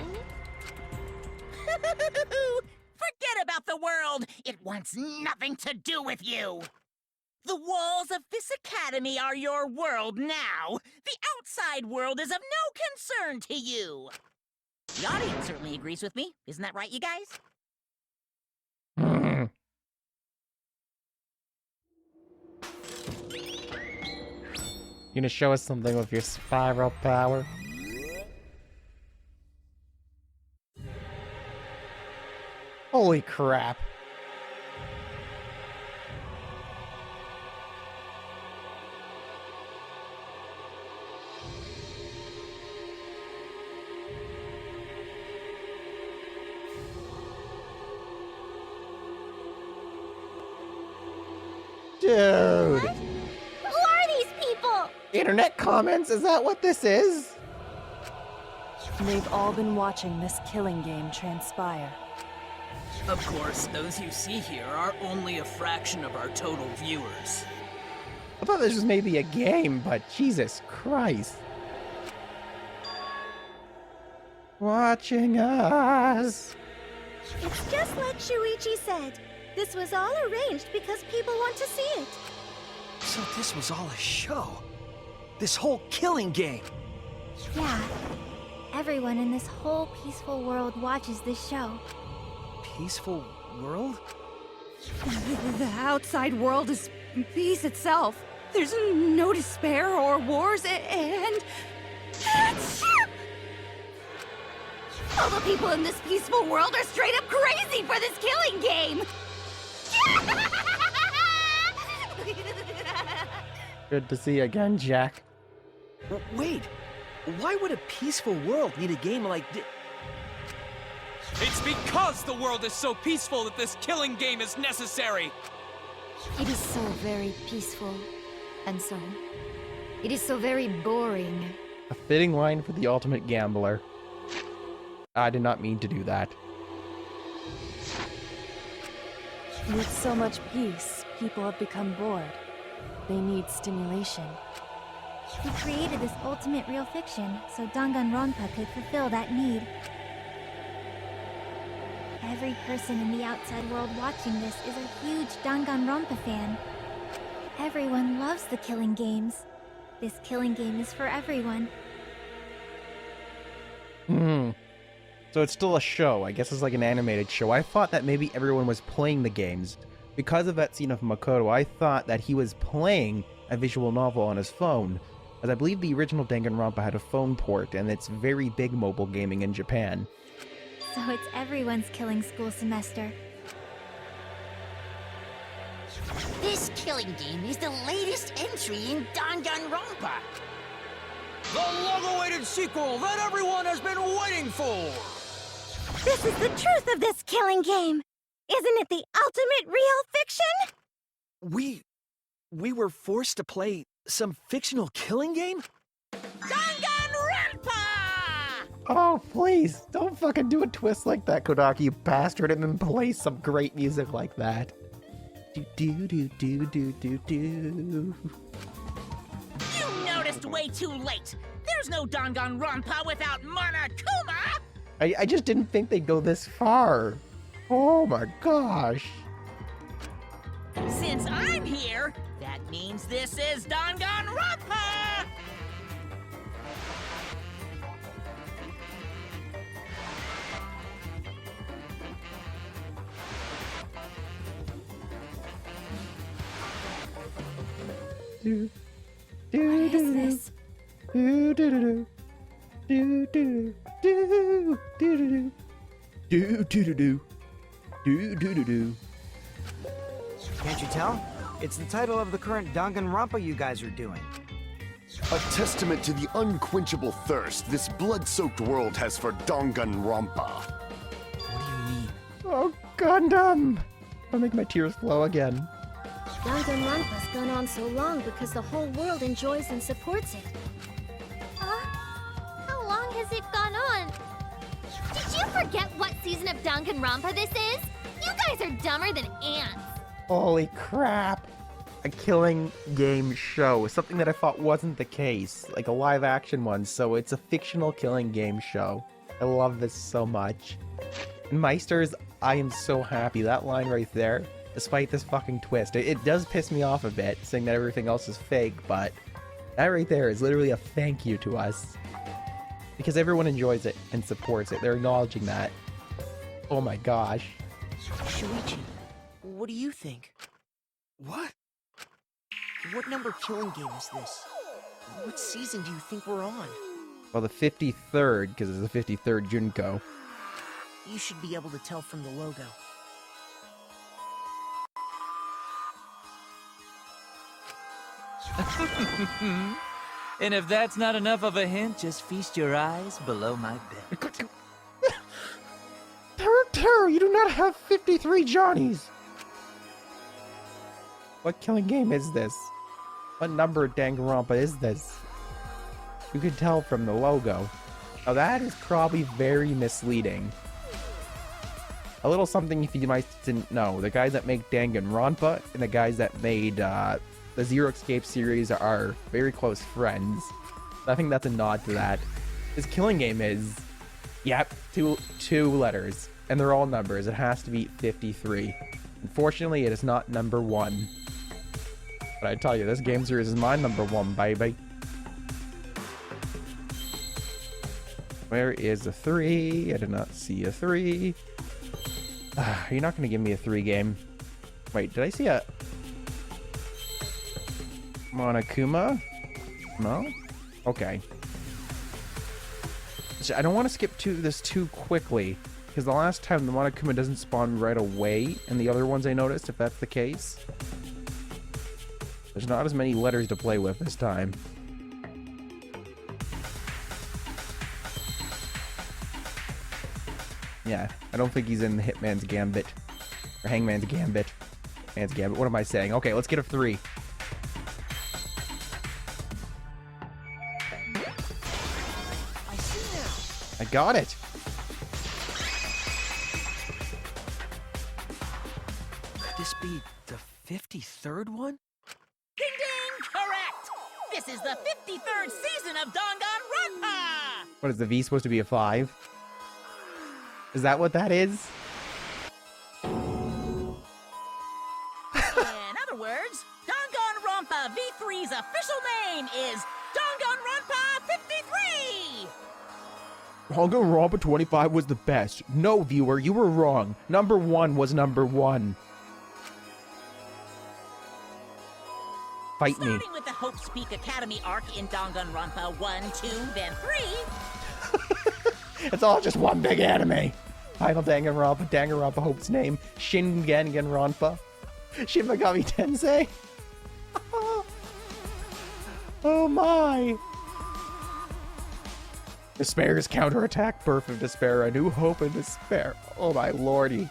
Forget about the world! It wants nothing to do with you! The walls of this academy are your world now! The outside world is of no concern to you! The audience certainly agrees with me. Isn't that right, you guys? You gonna show us something with your spiral power? Holy crap. Dude! What? Who are these people? Internet comments? Is that what this is? They've all been watching this killing game transpire. Of course, those you see here are only a fraction of our total viewers. I thought this was maybe a game, but Jesus Christ. Watching us. It's just like Shuichi said. This was all arranged because people want to see it. So this was all a show. This whole killing game. Yeah. Everyone in this whole peaceful world watches this show. Peaceful world? The outside world is peace itself. There's no despair or wars, and... all the people in this peaceful world are straight up crazy for this killing game! Good to see you again, Jack. Wait, why would a peaceful world need a game like this? It's because the world is so peaceful that this killing game is necessary! It is so very peaceful. And so, it is so very boring. A fitting line for the ultimate gambler. I did not mean to do that. With so much peace, people have become bored. They need stimulation. We created this ultimate real fiction so Danganronpa could fulfill that need. Every person in the outside world watching this is a huge Danganronpa fan. Everyone loves the killing games. This killing game is for everyone. So it's still a show. I guess it's like an animated show. I thought that maybe everyone was playing the games. Because of that scene of Makoto, I thought that he was playing a visual novel on his phone. As I believe the original Danganronpa had a phone port, and it's very big mobile gaming in Japan. So it's everyone's killing school semester. This killing game is the latest entry in Danganronpa. The long-awaited sequel that everyone has been waiting for! This is the truth of this killing game! Isn't it the ultimate real fiction? We were forced to play Some fictional killing game? Danganronpa! Oh, please, don't fucking do a twist like that, Kodaki, you bastard, and then play some great music like that. Do do do do do do do. You noticed way too late. There's no Danganronpa without Monokuma! I just didn't think they'd go this far. Oh my gosh. Since I'm here, that means this is Danganronpa! Do, What is this? do do do do do do do do do do do do do do do. Can't you tell? It's the title of the current Danganronpa you guys are doing. A testament to the unquenchable thirst this blood-soaked world has for Danganronpa. Oh, Gundam! I'll make my tears flow again. Danganronpa's gone on so long because the whole world enjoys and supports it. How long has it gone on? Did you forget what season of Danganronpa this is? You guys are dumber than ants. Holy crap! A killing game show. Something that I thought wasn't the case. Like a live action one, so it's a fictional killing game show. I love this so much. And Meisters, I am so happy. That line right there, despite this fucking twist. It does piss me off a bit, saying that everything else is fake, but that right there is literally a thank you to us. Because everyone enjoys it and supports it. They're acknowledging that. Oh my gosh. Shuichi, what do you think? What? What number killing game is this? What season do you think we're on? Well, the 53rd, because it's the 53rd Junko. You should be able to tell from the logo. And if that's not enough of a hint, just feast your eyes below my belt. Terror, you do not have 53 Johnnies! What killing game is this? What number of Danganronpa is this? You can tell from the logo. Now that is probably very misleading. A little something if you might didn't know. The guys that make Danganronpa and the guys that made the Zero Escape series are very close friends. I think that's a nod to that. This killing game is, yep, two letters. And they're all numbers. It has to be 53. Unfortunately, it is not number 1. But I tell you, this game series is my number 1, baby. Where is the 3? I did not see a 3. You're not going to give me a 3 game. Wait, did I see a Monokuma? No? Okay. So I don't want to skip this too quickly, because the last time the Monokuma doesn't spawn right away, and the other ones I noticed, if that's the case. There's not as many letters to play with this time. Yeah, I don't think he's in the Hitman's Gambit. Or Hangman's Gambit. Man's Gambit. What am I saying? Okay, let's get a 3. I see now. I got it. Could this be the 53rd one? Ding ding! Correct! This is the 53rd season of Danganronpa! What is the V supposed to be a 5? Is that what that is? In other words, Danganronpa V3's official name is Danganronpa 53! Danganronpa 25 was the best. No, viewer, you were wrong. Number 1 was number 1. Fight me. Starting with the Hope's Peak Academy arc in Danganronpa 1, 2, then 3. It's all just one big anime. Final Danganronpa, Danganronpa Hope's name, Shinganganronpa, Shin Megami Tensei. Oh my. Despair's counterattack, Birth of Despair, A New Hope and Despair. Oh my lordy.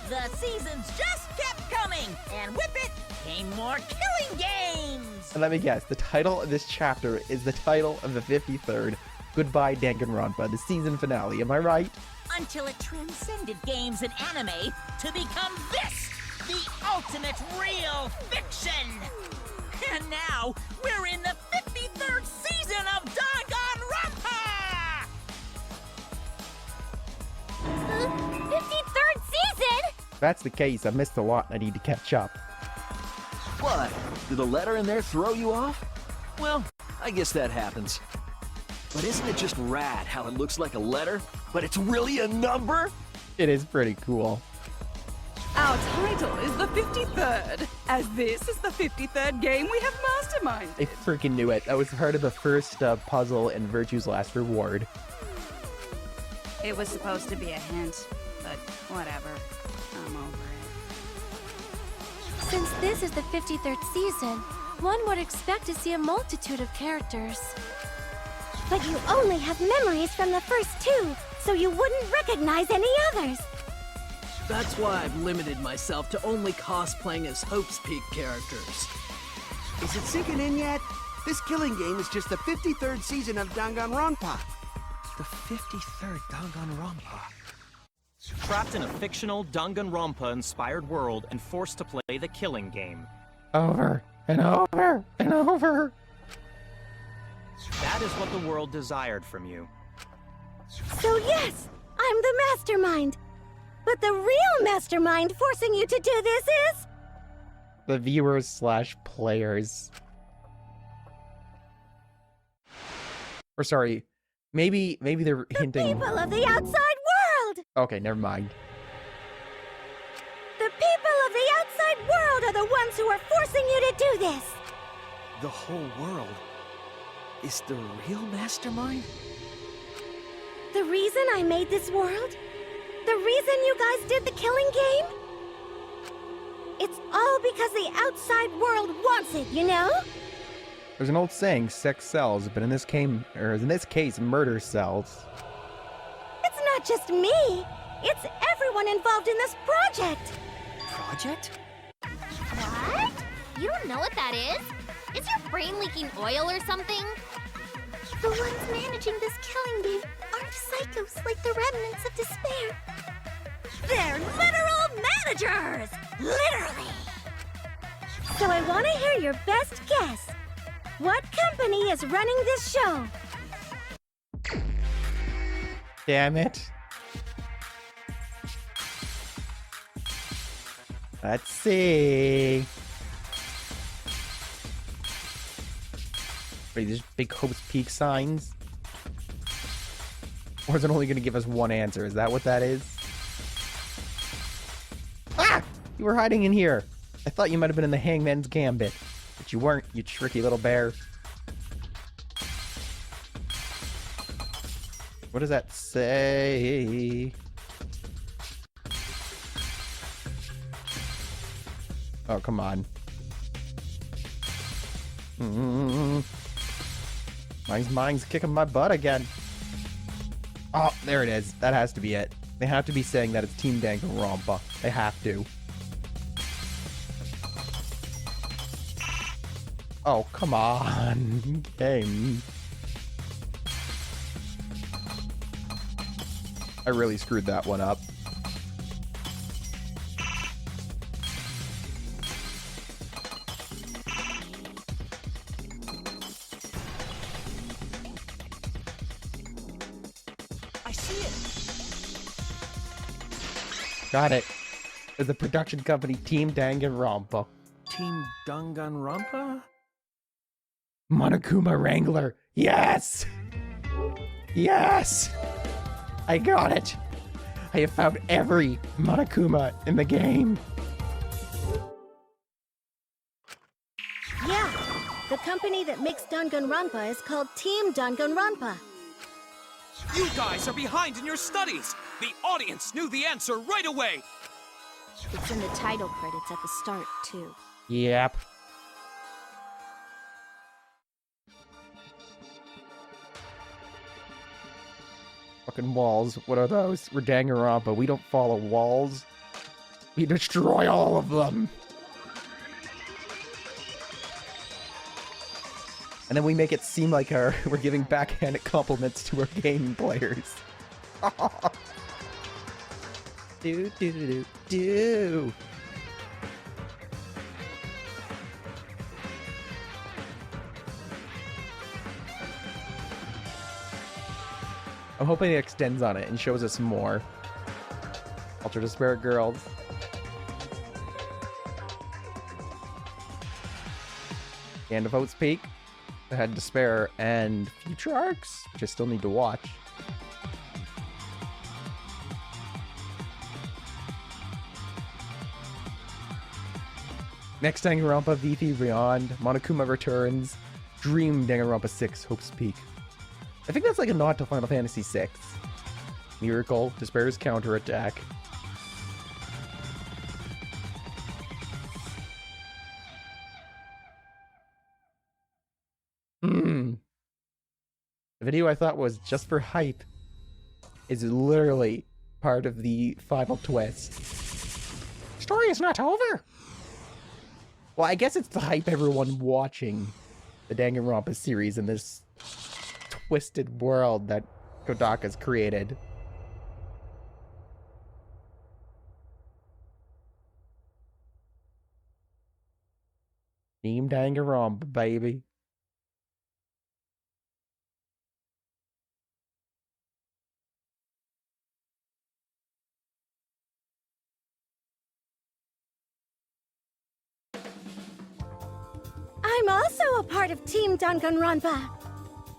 The seasons just kept coming, and with it came more killing games! happens. And let me guess, the title of this chapter is the title of the 53rd Goodbye Danganronpa, the season finale. Am I right? Until it transcended games and anime to become this, the ultimate real fiction. And now, we're in the 53rd season of Danganronpa! 53rd season? If that's the case, I missed a lot and I need to catch up. What? Did the letter in there throw you off? Well, I guess that happens. But isn't it just rad how it looks like a letter, but it's really a number? It is pretty cool. Our title is the 53rd, as this is the 53rd game we have masterminded. I freaking knew it. That was part of the first puzzle in Virtue's Last Reward. It was supposed to be a hint, but whatever. I'm over it. Since this is the 53rd season, one would expect to see a multitude of characters. But you only have memories from the first two, so you wouldn't recognize any others. That's why I've limited myself to only cosplaying as Hope's Peak characters. Is it sinking in yet? This killing game is just the 53rd season of Danganronpa. The 53rd Danganronpa. Trapped in a fictional Danganronpa-inspired world and forced to play the killing game. Over and over and over. That is what the world desired from you. So yes, I'm the mastermind. But the real mastermind forcing you to do this is... The viewers/players. Or sorry, maybe they're hinting... people of the outside world! Okay, never mind. The people of the outside world are the ones who are forcing you to do this! The whole world is the real mastermind? The reason I made this world? The reason you guys did the killing game? It's all because the outside world wants it, you know? There's an old saying, sex sells, but in this case, murder sells. It's not just me. It's everyone involved in this project. Project? What? You don't know what that is? Is your brain leaking oil or something? The ones managing this killing game aren't psychos like the Remnants of Despair. They're literal managers! Literally! So I want to hear your best guess. What company is running this show? Damn it. Let's see. Wait, there's big Hope's Peak signs? Or is it only going to give us one answer? Is that what that is? Ah! You were hiding in here. I thought you might have been in the Hangman's Gambit. But you weren't, you tricky little bear. What does that say? Oh, come on. Mine's kicking my butt again. Oh, there it is. That has to be it. They have to be saying that it's Team Danganronpa. They have to. Oh, come on. Game. I really screwed that one up. I see it. Got it. It's the production company Team Danganronpa. Team Danganronpa? Monokuma Wrangler. Yes! Yes! I got it! I have found every Monokuma in the game. Yeah, the company that makes Danganronpa is called Team Danganronpa. You guys are behind in your studies! The audience knew the answer right away! It's in the title credits at the start, too. Yep. Fucking walls. What are those? We're Danganronpa. We don't follow walls. We destroy all of them. And then we make it seem like we're giving backhanded compliments to our game players. Do. I'm hoping it extends on it and shows us more. Ultra Despair Girls. The end of Hope's Peak. I had Despair and Future Arcs, which I still need to watch. Next Danganronpa, VP Beyond, Monokuma Returns, Dream Danganronpa 6, Hope's Peak. I think that's like a nod to Final Fantasy VI. Miracle, Despair's Counterattack. The video I thought was just for hype is literally part of the final twist. Story is not over! Well, I guess it's to hype everyone watching the Danganronpa series in this twisted world that Kodaka's created. Team Danganronpa, baby. I'm also a part of Team Danganronpa.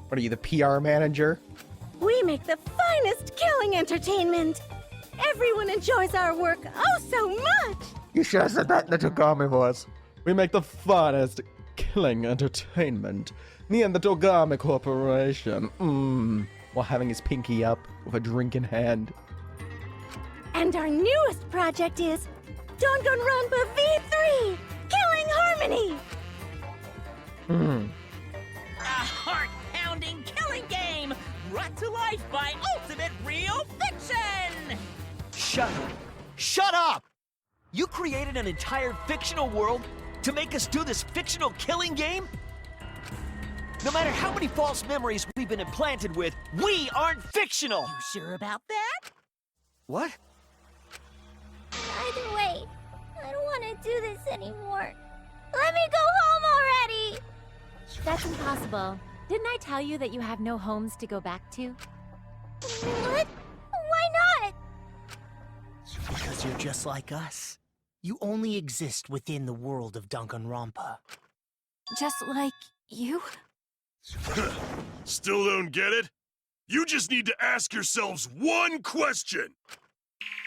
What are you, the PR manager? We make the finest killing entertainment. Everyone enjoys our work oh so much. You should have said that in the Togami voice. We make the finest killing entertainment. Me and the Togami Corporation. While having his pinky up with a drink in hand. And our newest project is Danganronpa V3, Killing Harmony. A heart-pounding killing game brought to life by Ultimate Real Fiction! Shut up! You created an entire fictional world to make us do this fictional killing game? No matter how many false memories we've been implanted with, we aren't fictional! You sure about that? What? Either way, I don't want to do this anymore. Let me go home already! That's impossible. Didn't I tell you that you have no homes to go back to? What? Why not? Because you're just like us. You only exist within the world of Danganronpa. Just like you? Still don't get it? You just need to ask yourselves one question.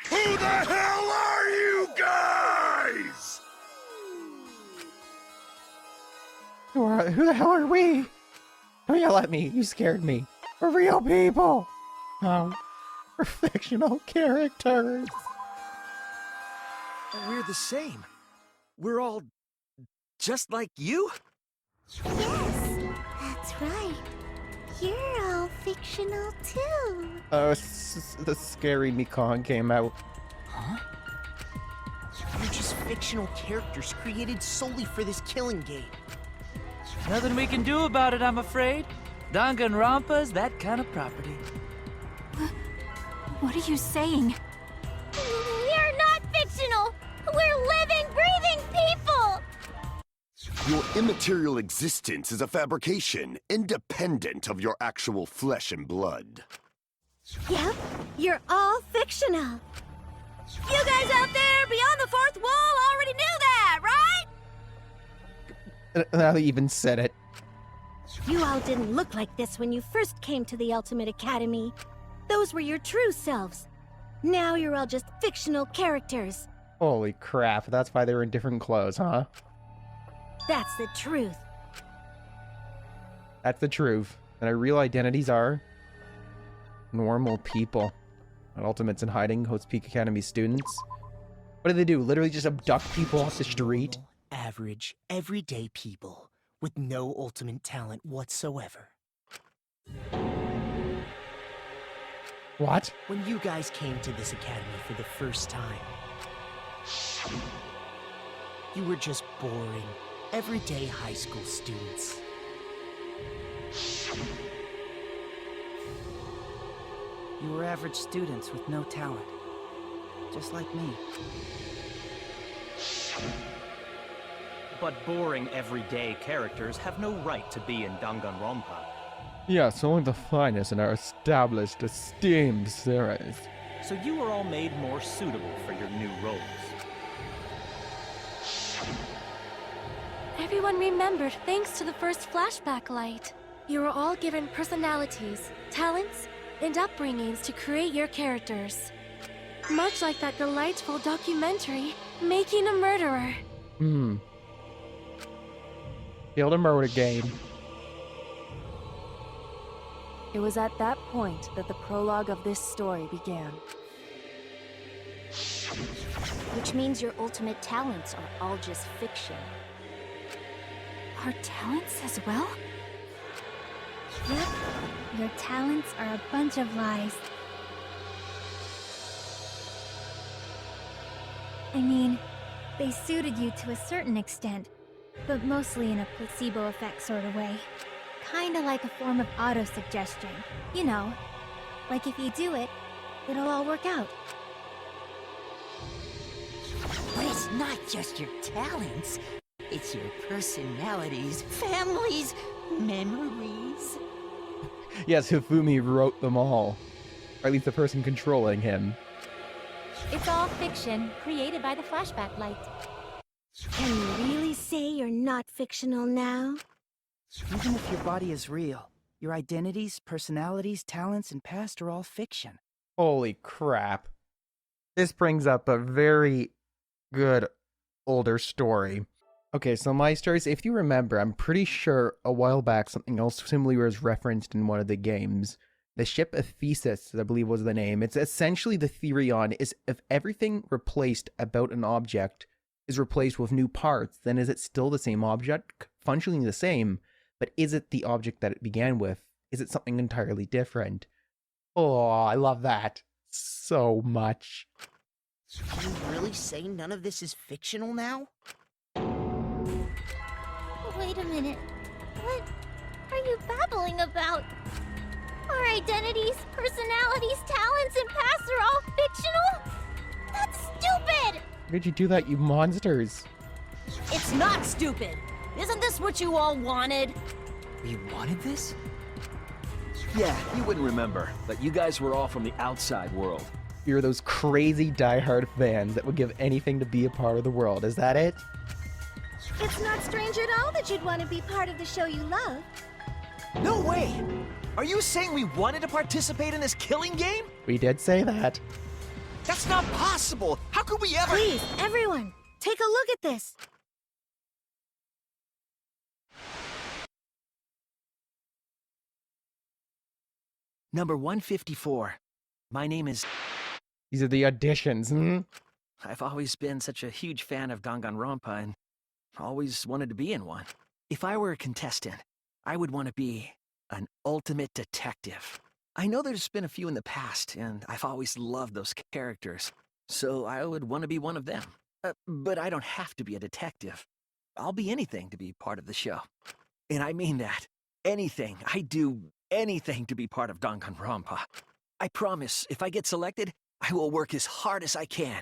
Who the hell are you guys? Who the hell are we? Don't yell at me. You scared me. We're real people. Oh, we're fictional characters. We're the same. We're all just like you? Yes, that's right. You're all fictional too. The scary Mikon came out. Huh? You're just fictional characters created solely for this killing game. Nothing we can do about it, I'm afraid. Danganronpa's that kind of property. What are you saying? We're not fictional! We're living, breathing people! Your immaterial existence is a fabrication, independent of your actual flesh and blood. Yep, you're all fictional. You guys out there beyond the fourth wall already knew that, right? Now they even said it. You all didn't look like this when you first came to the Ultimate Academy. Those were your true selves. Now you're all just fictional characters. Holy crap, that's why they were in different clothes, huh? That's the truth. That's the truth. And our real identities are normal people. Not Ultimates in hiding, Hope's Peak Academy students. What do? Literally just abduct people off the street? Average, everyday people with no ultimate talent whatsoever. What? When you guys came to this academy for the first time, you were just boring, everyday high school students. You were average students with no talent. Just like me. But boring, everyday characters have no right to be in Danganronpa. Yes, only the finest in our established, esteemed series. So you were all made more suitable for your new roles. Everyone remembered thanks to the first flashback light. You were all given personalities, talents, and upbringings to create your characters. Much like that delightful documentary, Making a Murderer. Killed a murder game. It was at that point that the prologue of this story began. Which means your ultimate talents are all just fiction. Our talents as well? Yep. Your talents are a bunch of lies. I mean, they suited you to a certain extent, but mostly in a placebo effect sort of way. Kinda like a form of auto-suggestion. You know, like if you do it, it'll all work out. But it's not just your talents. It's your personalities, families, memories. Yes, Hifumi wrote them all. Or at least the person controlling him. It's all fiction, created by the flashback light. Can you really say you're not fictional now? Even if your body is real, your identities, personalities, talents, and past are all fiction. Holy crap. This brings up a very good older story. Okay, so Meisters, if you remember, I'm pretty sure a while back something else similar was referenced in one of the games. The ship Ephesus, I believe was the name. It's essentially the theory on is if everything replaced about an object is replaced with new parts, then is it still the same object, functioning the same, but is it the object that it began with? Is it something entirely different? Oh, I love that so much. Can you really say none of this is fictional now? Wait a minute. What are you babbling about? Our identities, personalities, talents, and pasts are all fictional? That's stupid! Why did you do that, you monsters? It's not stupid! Isn't this what you all wanted? We wanted this? Yeah, you wouldn't remember, but you guys were all from the outside world. You're those crazy diehard fans that would give anything to be a part of the world, is that it? It's not strange at all that you'd want to be part of the show you love. No way! Are you saying we wanted to participate in this killing game? We did say that. That's not possible! How could we ever— Please, everyone, take a look at this. Number 154. My name is... These are the auditions, I've always been such a huge fan of Danganronpa and always wanted to be in one. If I were a contestant, I would want to be an ultimate detective. I know there's been a few in the past, and I've always loved those characters, so I would want to be one of them. But I don't have to be a detective. I'll be anything to be part of the show. And I mean that. Anything. I do anything to be part of Danganronpa. I promise, if I get selected, I will work as hard as I can.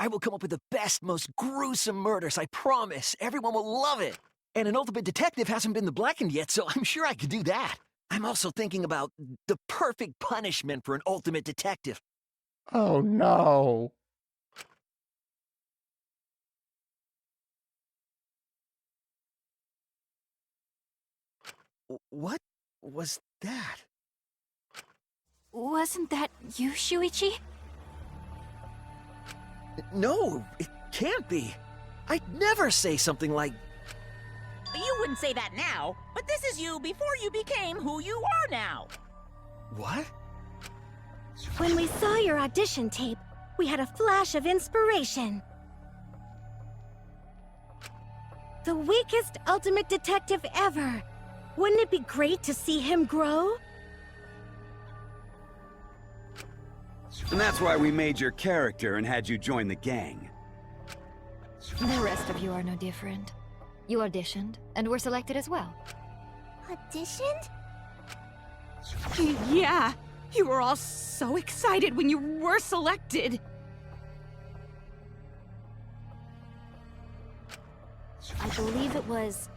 I will come up with the best, most gruesome murders, I promise. Everyone will love it. And an ultimate detective hasn't been the blackened yet, so I'm sure I could do that. I'm also thinking about the perfect punishment for an ultimate detective. Oh no. What was that? Wasn't that you, Shuichi? No, it can't be. I'd never say something like... You wouldn't say that now, but this is you before you became who you are now. What? When we saw your audition tape, we had a flash of inspiration. The weakest ultimate detective ever. Wouldn't it be great to see him grow? And that's why we made your character and had you join the gang. The rest of you are no different. You auditioned, and were selected as well. Auditioned? Yeah, you were all so excited when you were selected. I believe it was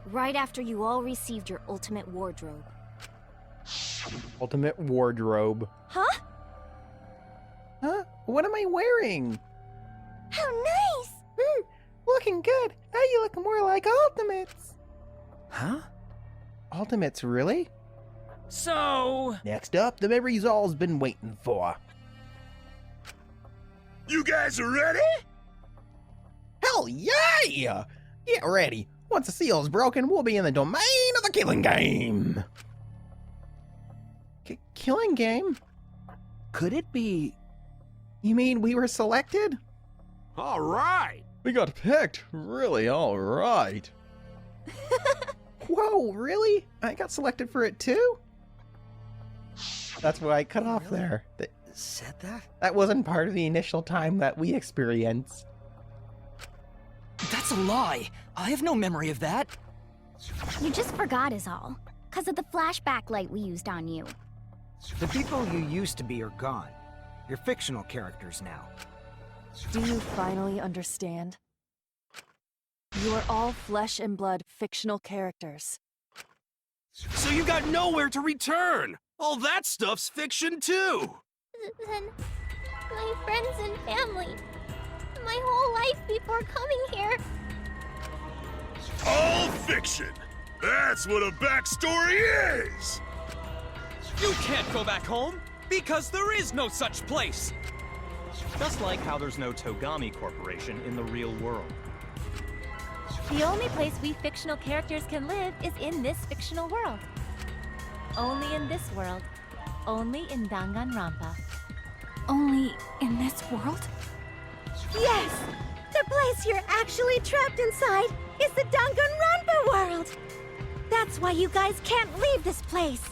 right after you all received your ultimate wardrobe. Ultimate wardrobe. Huh? Huh? What am I wearing? How nice! Looking good. Now you look more like Ultimates. Huh? Ultimates, really? So... Next up, the memories all's been waiting for. You guys are ready? Hell yeah! Get ready. Once the seal's broken, we'll be in the domain of the killing game. Killing game? Could it be... You mean we were selected? All right. We got picked. Really, all right. Whoa, really? I got selected for it too? That's why I cut off there. Said that? That wasn't part of the initial time that we experienced. That's a lie. I have no memory of that. You just forgot is all. 'Cause of the flashback light we used on you. The people you used to be are gone. You're fictional characters now. Do you finally understand? You are all flesh and blood fictional characters. So you got nowhere to return. All that stuff's fiction too. Then, my friends and family. My whole life before coming here. All fiction. That's what a backstory is. You can't go back home, because there is no such place! Just like how there's no Togami Corporation in the real world. The only place we fictional characters can live is in this fictional world. Only in this world. Only in Danganronpa. Only in this world? Yes! The place you're actually trapped inside is the Danganronpa world! That's why you guys can't leave this place!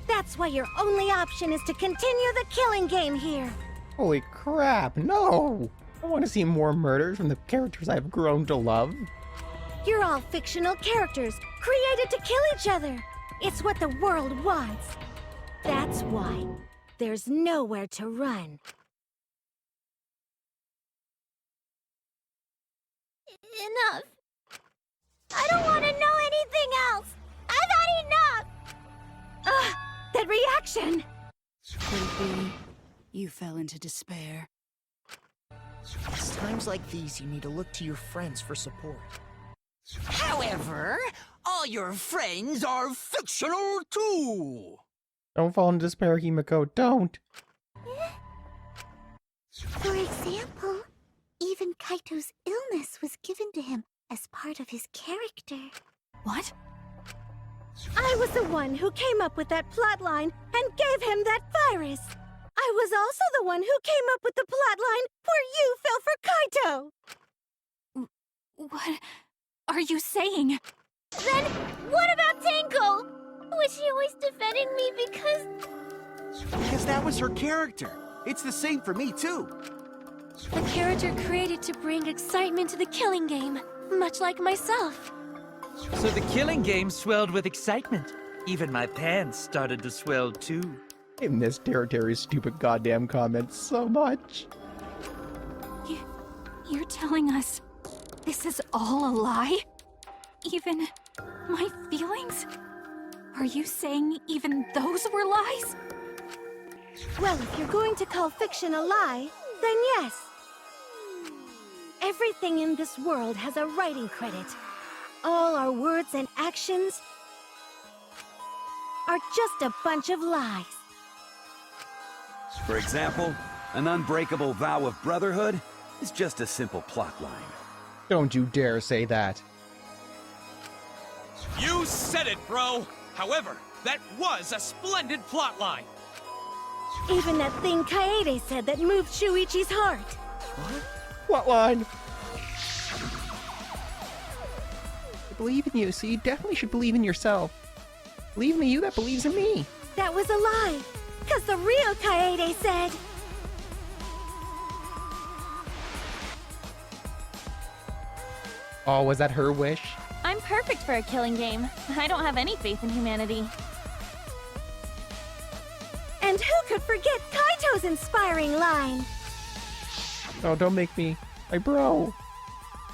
That's why your only option is to continue the killing game here! Holy crap, no! I want to see more murders from the characters I've grown to love. You're all fictional characters, created to kill each other! It's what the world wants! That's why there's nowhere to run. Enough. I don't want to know anything else. I've had enough. Ugh, that reaction! Could it be you fell into despair? It's times like these you need to look to your friends for support. However, all your friends are fictional too! Don't fall into despair, Himiko, don't! For example, even Kaito's illness was given to him as part of his character. What? I was the one who came up with that plotline and gave him that virus. I was also the one who came up with the plotline where you fell for Kaito. What are you saying? Then, what about Tenko? Was she always defending me because... Because that was her character. It's the same for me, too. A character created to bring excitement to the killing game, much like myself. So the killing game swelled with excitement. Even my pants started to swell too. I miss Terry's stupid goddamn comments so much. You're telling us this is all a lie? Even my feelings? Are you saying even those were lies? Well, if you're going to call fiction a lie, then yes. Everything in this world has a writing credit. All our words and actions are just a bunch of lies. For example, an unbreakable vow of brotherhood is just a simple plotline. Don't you dare say that. You said it, bro! However, that was a splendid plotline! Even that thing Kaede said that moved Shuichi's heart. What line? I believe in you, so you definitely should believe in yourself. Believe in the you that believes in me. That was a lie, 'cause the real Kaede said... Oh, was that her wish? I'm perfect for a killing game. I don't have any faith in humanity. And who could forget Kaito's inspiring line? Oh, don't make me my bro.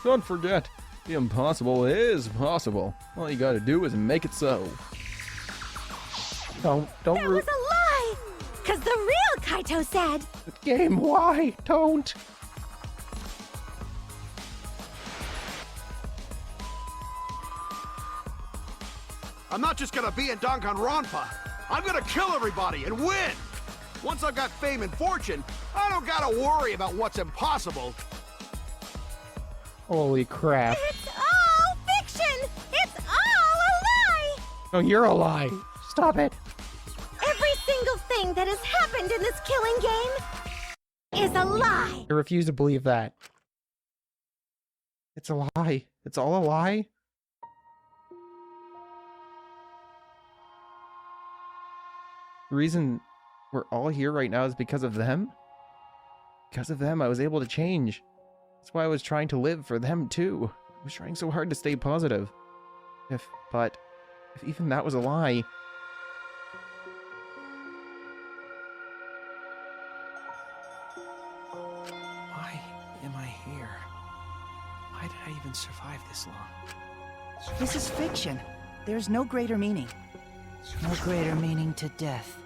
Don't forget, the impossible is possible. All you gotta do is make it so. Don't That was a lie! Cause the real Kaito said, Game, why? Don't. I'm not just gonna be in Danganronpa. I'm gonna kill everybody and win! Once I've got fame and fortune, I don't gotta worry about what's impossible. Holy crap. it's all fiction! It's all a lie! No, you're a lie. Stop it. Every single thing that has happened in this killing game is a lie! I refuse to believe that. It's a lie. It's all a lie? The reason we're all here right now is because of them? Because of them, I was able to change. That's why I was trying to live for them, too. I was trying so hard to stay positive. But if even that was a lie... Why am I here? Why did I even survive this long? This is fiction. There's no greater meaning. No greater meaning to death.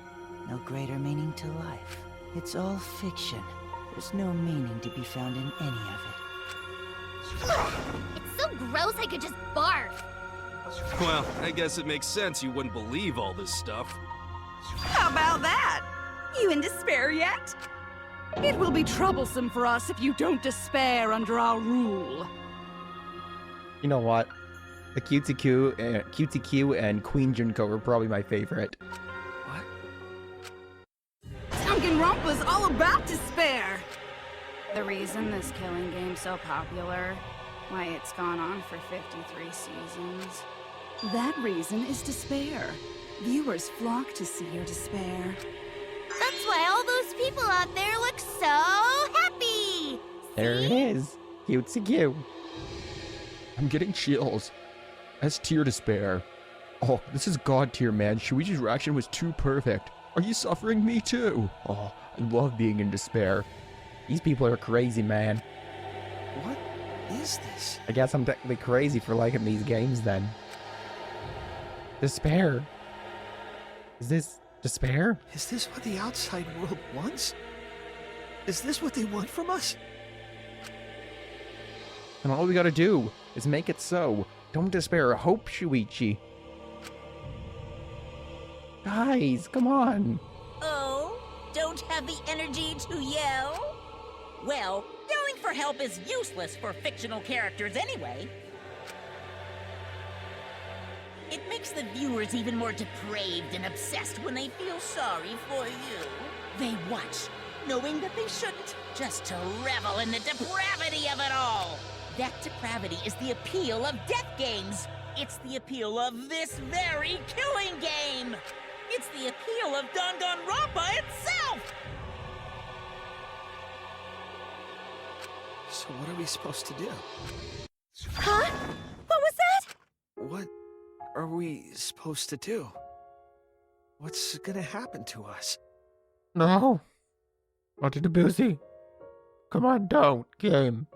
No greater meaning to life. It's all fiction. There's no meaning to be found in any of it. It's so gross I could just barf. Well, I guess it makes sense you wouldn't believe all this stuff. How about that? You in despair yet? It will be troublesome for us if you don't despair under our rule. You know what? The Cutesy Q and Queen Junko were probably my favorite. Danganronpa's all about despair! The reason this killing game's so popular, why it's gone on for 53 seasons. That reason is despair. Viewers flock to see your despair. That's why all those people out there look so happy! There it is. Cutesy Q. I'm getting chills. S tier despair. Oh, this is God tier, man. Shuichi's reaction was too perfect. Are you suffering? Me too. Oh, I love being in despair. These people are crazy, man. What is this? I guess I'm technically crazy for liking these games then. Despair. Is this despair? Is this what the outside world wants? Is this what they want from us? And all we gotta do is make it so. Don't despair. Hope, Shuichi. Guys, come on. Oh, don't have the energy to yell? Well, yelling for help is useless for fictional characters anyway. It makes the viewers even more depraved and obsessed when they feel sorry for you. They watch, knowing that they shouldn't, just to revel in the depravity of it all. That depravity is the appeal of death games. It's the appeal of this very killing game. It's the appeal of Danganronpa itself! So what are we supposed to do? Huh? What was that? What are we supposed to do? What's gonna happen to us? No. Not to the boozy. Come on, don't, game.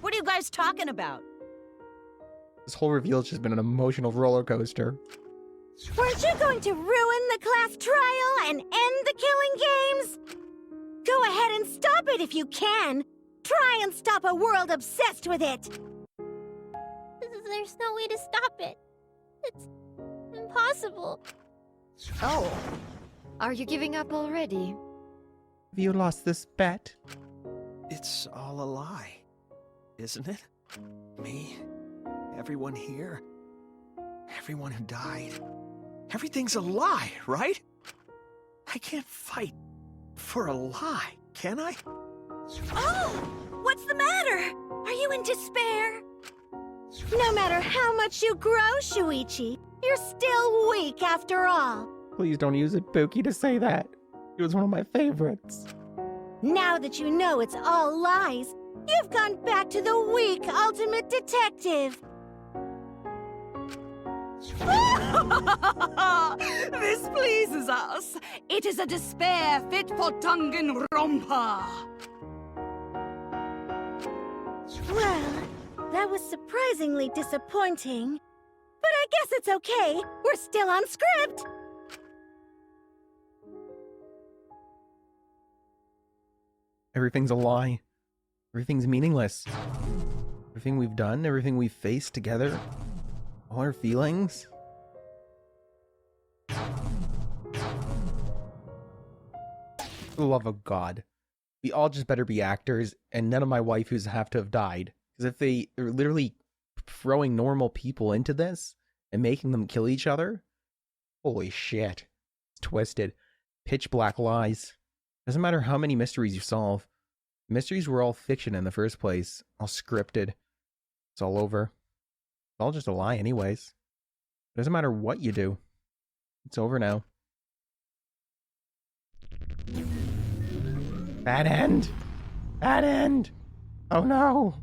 What are you guys talking about? This whole reveal's just been an emotional roller coaster. Weren't you going to ruin the class trial and end the killing games? Go ahead and stop it if you can. Try and stop a world obsessed with it. There's no way to stop it. It's impossible. Oh. Are you giving up already? Have you lost this bet? It's all a lie, isn't it? Me, everyone here, everyone who died. Everything's a lie, right? I can't fight for a lie, can I? Oh! What's the matter? Are you in despair? No matter how much you grow, Shuichi, you're still weak after all. Please don't use it, Pookie, to say that. It was one of my favorites. Now that you know it's all lies, you've gone back to the weak ultimate detective. This pleases us. It is a despair fit for Danganronpa. Well, that was surprisingly disappointing. But I guess it's okay. We're still on script. Everything's a lie. Everything's meaningless. Everything we've done, everything we've faced together, all our feelings. For the love of God. We all just better be actors, and none of my waifus have to have died. Because if they are literally throwing normal people into this and making them kill each other, holy shit. It's twisted. Pitch black lies. Doesn't matter how many mysteries you solve. Mysteries were all fiction in the first place. All scripted. It's all over. It's all just a lie anyways. Doesn't matter what you do. It's over now. Bad end! Bad end! Oh no!